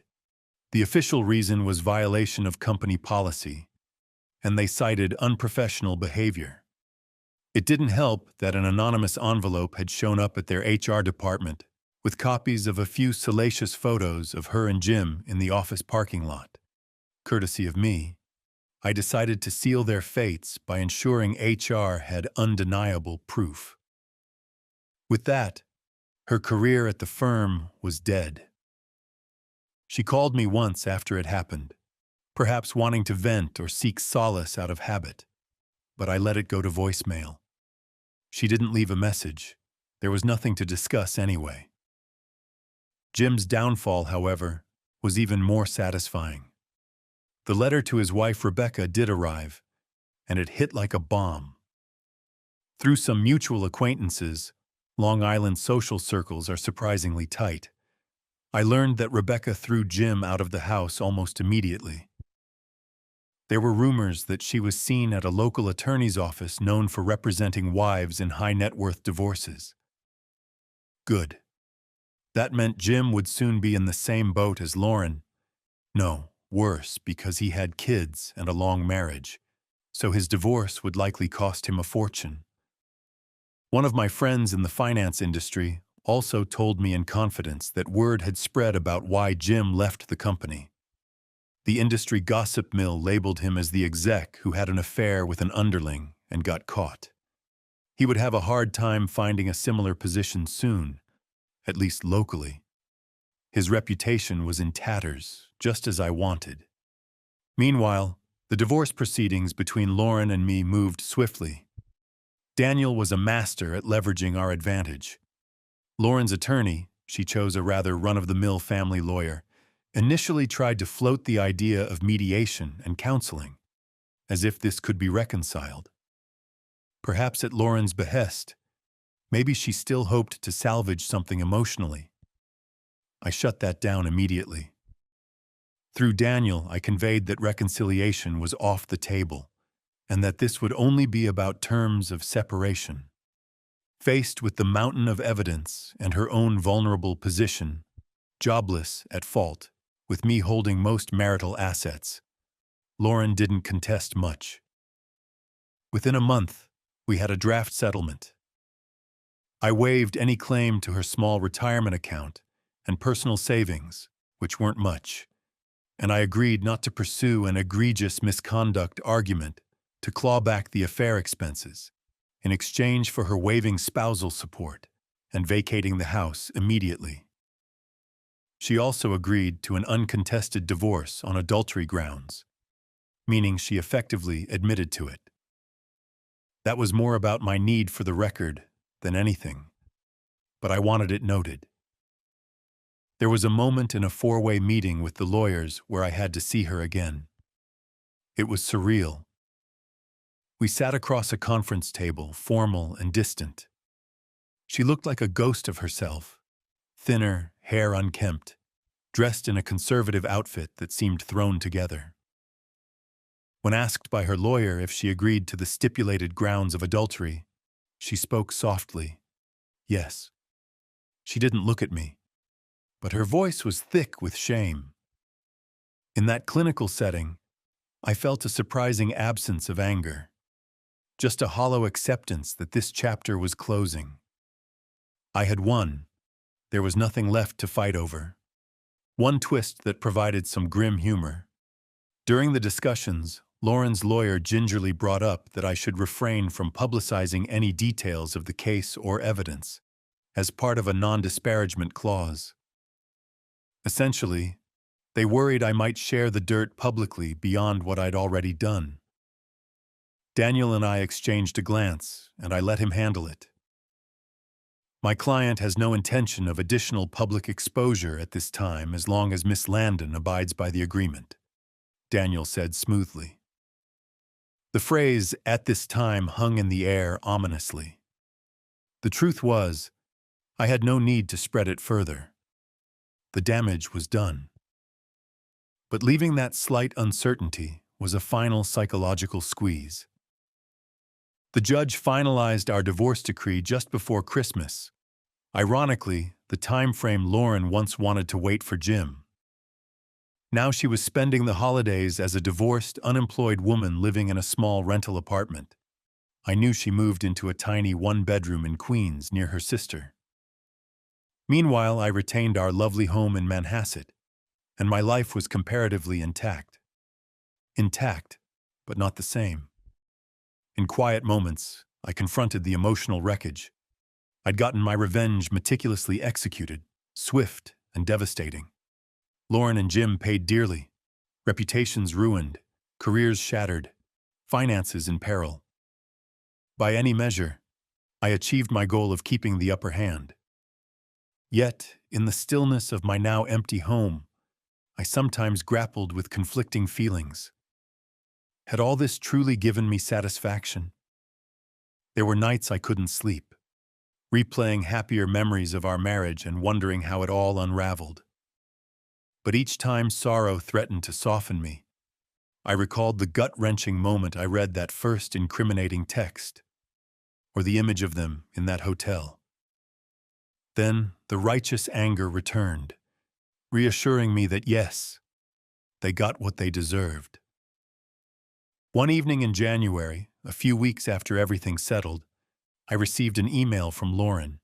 The official reason was violation of company policy, and they cited unprofessional behavior. It didn't help that an anonymous envelope had shown up at their HR department with copies of a few salacious photos of her and Jim in the office parking lot. Courtesy of me, I decided to seal their fates by ensuring HR had undeniable proof. With that, her career at the firm was dead. She called me once after it happened, perhaps wanting to vent or seek solace out of habit, but I let it go to voicemail. She didn't leave a message. There was nothing to discuss anyway. Jim's downfall, however, was even more satisfying. The letter to his wife Rebecca did arrive, and it hit like a bomb. Through some mutual acquaintances, Long Island social circles are surprisingly tight. I learned that Rebecca threw Jim out of the house almost immediately. There were rumors that she was seen at a local attorney's office known for representing wives in high-net-worth divorces. Good. That meant Jim would soon be in the same boat as Lauren. No, worse, because he had kids and a long marriage, so his divorce would likely cost him a fortune. One of my friends in the finance industry also told me in confidence that word had spread about why Jim left the company. The industry gossip mill labeled him as the exec who had an affair with an underling and got caught. He would have a hard time finding a similar position soon, at least locally. His reputation was in tatters, just as I wanted. Meanwhile, the divorce proceedings between Lauren and me moved swiftly. Daniel was a master at leveraging our advantage. Lauren's attorney, she chose a rather run-of-the-mill family lawyer, initially tried to float the idea of mediation and counseling, as if this could be reconciled. Perhaps at Lauren's behest, maybe she still hoped to salvage something emotionally. I shut that down immediately. Through Daniel, I conveyed that reconciliation was off the table, and that this would only be about terms of separation. Faced with the mountain of evidence and her own vulnerable position, jobless, at fault, with me holding most marital assets, Lauren didn't contest much. Within a month, we had a draft settlement. I waived any claim to her small retirement account and personal savings, which weren't much, and I agreed not to pursue an egregious misconduct argument to claw back the affair expenses, in exchange for her waiving spousal support and vacating the house immediately. She also agreed to an uncontested divorce on adultery grounds, meaning she effectively admitted to it. That was more about my need for the record than anything, but I wanted it noted. There was a moment in a four-way meeting with the lawyers where I had to see her again. It was surreal. We sat across a conference table, formal and distant. She looked like a ghost of herself, thinner, hair unkempt, dressed in a conservative outfit that seemed thrown together. When asked by her lawyer if she agreed to the stipulated grounds of adultery, she spoke softly. Yes. She didn't look at me, but her voice was thick with shame. In that clinical setting, I felt a surprising absence of anger, just a hollow acceptance that this chapter was closing. I had won. There was nothing left to fight over. One twist that provided some grim humor. During the discussions, Lauren's lawyer gingerly brought up that I should refrain from publicizing any details of the case or evidence, as part of a non-disparagement clause. Essentially, they worried I might share the dirt publicly beyond what I'd already done. Daniel and I exchanged a glance, and I let him handle it. My client has no intention of additional public exposure at this time as long as Miss Landon abides by the agreement, Daniel said smoothly. The phrase, "at this time," hung in the air ominously. The truth was, I had no need to spread it further. The damage was done. But leaving that slight uncertainty was a final psychological squeeze. The judge finalized our divorce decree just before Christmas. Ironically, the time frame Lauren once wanted to wait for Jim. Now she was spending the holidays as a divorced, unemployed woman living in a small rental apartment. I knew she moved into a tiny one-bedroom in Queens near her sister. Meanwhile, I retained our lovely home in Manhasset, and my life was comparatively intact. Intact, but not the same. In quiet moments, I confronted the emotional wreckage. I'd gotten my revenge meticulously executed, swift and devastating. Lauren and Jim paid dearly, reputations ruined, careers shattered, finances in peril. By any measure, I achieved my goal of keeping the upper hand. Yet, in the stillness of my now empty home, I sometimes grappled with conflicting feelings. Had all this truly given me satisfaction? There were nights I couldn't sleep, replaying happier memories of our marriage and wondering how it all unraveled. But each time sorrow threatened to soften me, I recalled the gut-wrenching moment I read that first incriminating text, or the image of them in that hotel. Then the righteous anger returned, reassuring me that yes, they got what they deserved. One evening in January, a few weeks after everything settled, I received an email from Lauren.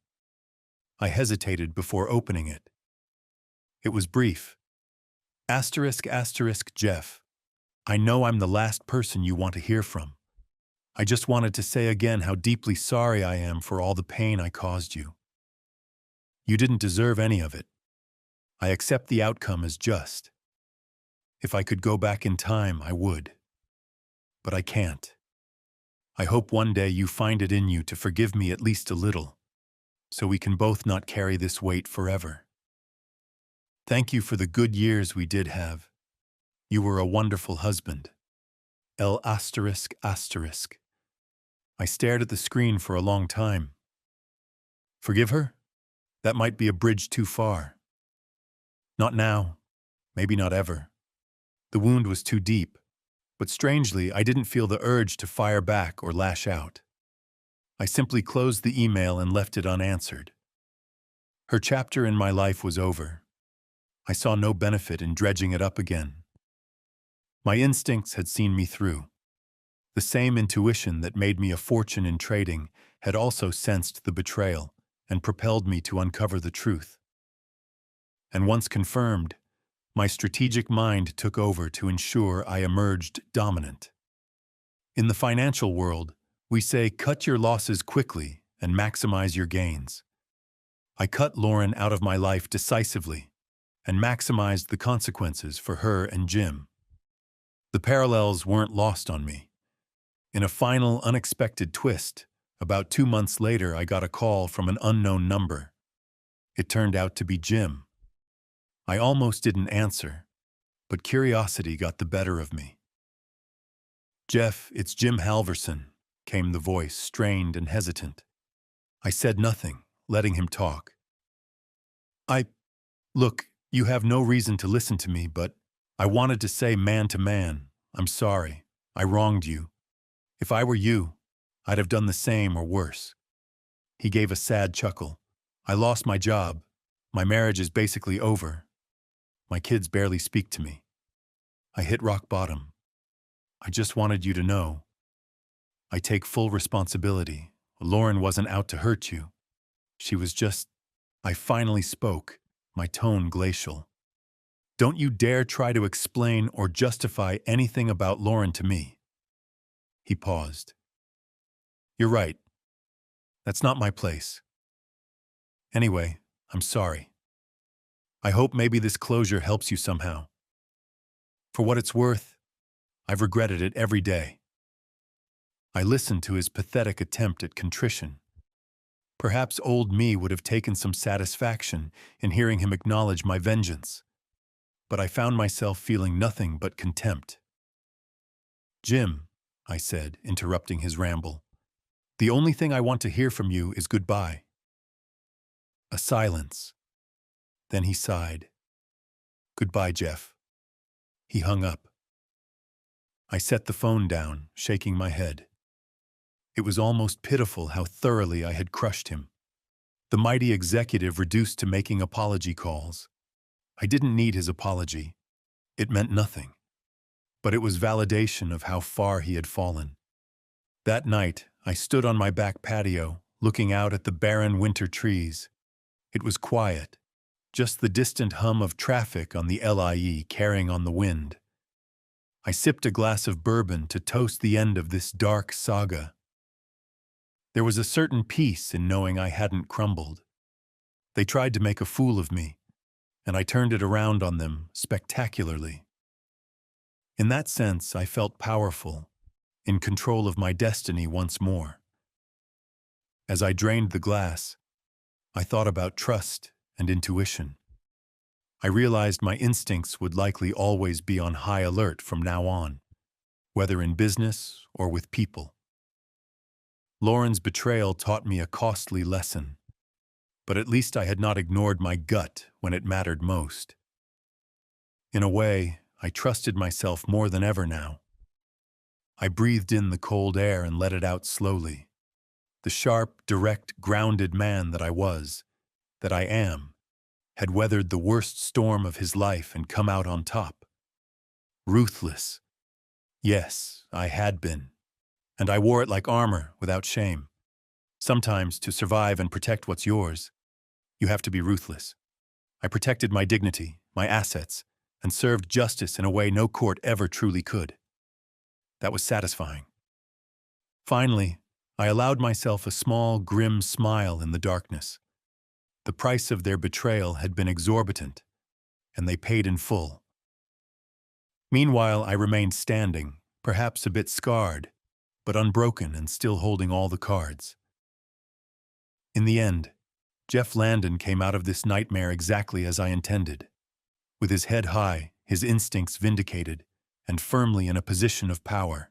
I hesitated before opening it. It was brief. ***, Jeff. I know I'm the last person you want to hear from. I just wanted to say again how deeply sorry I am for all the pain I caused you. You didn't deserve any of it. I accept the outcome as just. If I could go back in time, I would. But I can't. I hope one day you find it in you to forgive me at least a little, so we can both not carry this weight forever. Thank you for the good years we did have. You were a wonderful husband. ****. I stared at the screen for a long time. Forgive her? That might be a bridge too far. Not now, maybe not ever. The wound was too deep, but strangely, I didn't feel the urge to fire back or lash out. I simply closed the email and left it unanswered. Her chapter in my life was over. I saw no benefit in dredging it up again. My instincts had seen me through. The same intuition that made me a fortune in trading had also sensed the betrayal and propelled me to uncover the truth. And once confirmed, my strategic mind took over to ensure I emerged dominant. In the financial world, We say cut your losses quickly and maximize your gains. I cut Lauren out of my life decisively and maximized the consequences for her and Jim. The parallels weren't lost on me. In a final, unexpected twist, about 2 months later, I got a call from an unknown number. It turned out to be Jim. I almost didn't answer, but curiosity got the better of me. "Jeff, it's Jim Halverson," came the voice, strained and hesitant. I said nothing, letting him talk. Look, you have no reason to listen to me, but I wanted to say man to man, I'm sorry. I wronged you. If I were you, I'd have done the same or worse. He gave a sad chuckle. I lost my job. My marriage is basically over. My kids barely speak to me. I hit rock bottom. I just wanted you to know. I take full responsibility. Lauren wasn't out to hurt you. She was just... I finally spoke, my tone glacial. Don't you dare try to explain or justify anything about Lauren to me. He paused. You're right. That's not my place. Anyway, I'm sorry. I hope maybe this closure helps you somehow. For what it's worth, I've regretted it every day. I listened to his pathetic attempt at contrition. Perhaps old me would have taken some satisfaction in hearing him acknowledge my vengeance. But I found myself feeling nothing but contempt. "Jim," I said, interrupting his ramble, "the only thing I want to hear from you is goodbye." A silence. Then he sighed. "Goodbye, Jeff." He hung up. I set the phone down, shaking my head. It was almost pitiful how thoroughly I had crushed him. The mighty executive reduced to making apology calls. I didn't need his apology. It meant nothing. But it was validation of how far he had fallen. That night, I stood on my back patio, looking out at the barren winter trees. It was quiet, just the distant hum of traffic on the LIE carrying on the wind. I sipped a glass of bourbon to toast the end of this dark saga. There was a certain peace in knowing I hadn't crumbled. They tried to make a fool of me, and I turned it around on them spectacularly. In that sense, I felt powerful, in control of my destiny once more. As I drained the glass, I thought about trust and intuition. I realized my instincts would likely always be on high alert from now on, whether in business or with people. Lauren's betrayal taught me a costly lesson, but at least I had not ignored my gut when it mattered most. In a way, I trusted myself more than ever now. I breathed in the cold air and let it out slowly. The sharp, direct, grounded man that I was, that I am, had weathered the worst storm of his life and come out on top. Ruthless. Yes, I had been. And I wore it like armor, without shame. Sometimes, to survive and protect what's yours, you have to be ruthless. I protected my dignity, my assets, and served justice in a way no court ever truly could. That was satisfying. Finally, I allowed myself a small, grim smile in the darkness. The price of their betrayal had been exorbitant, and they paid in full. Meanwhile, I remained standing, perhaps a bit scarred, but unbroken and still holding all the cards. In the end, Jeff Landon came out of this nightmare exactly as I intended, with his head high, his instincts vindicated, and firmly in a position of power.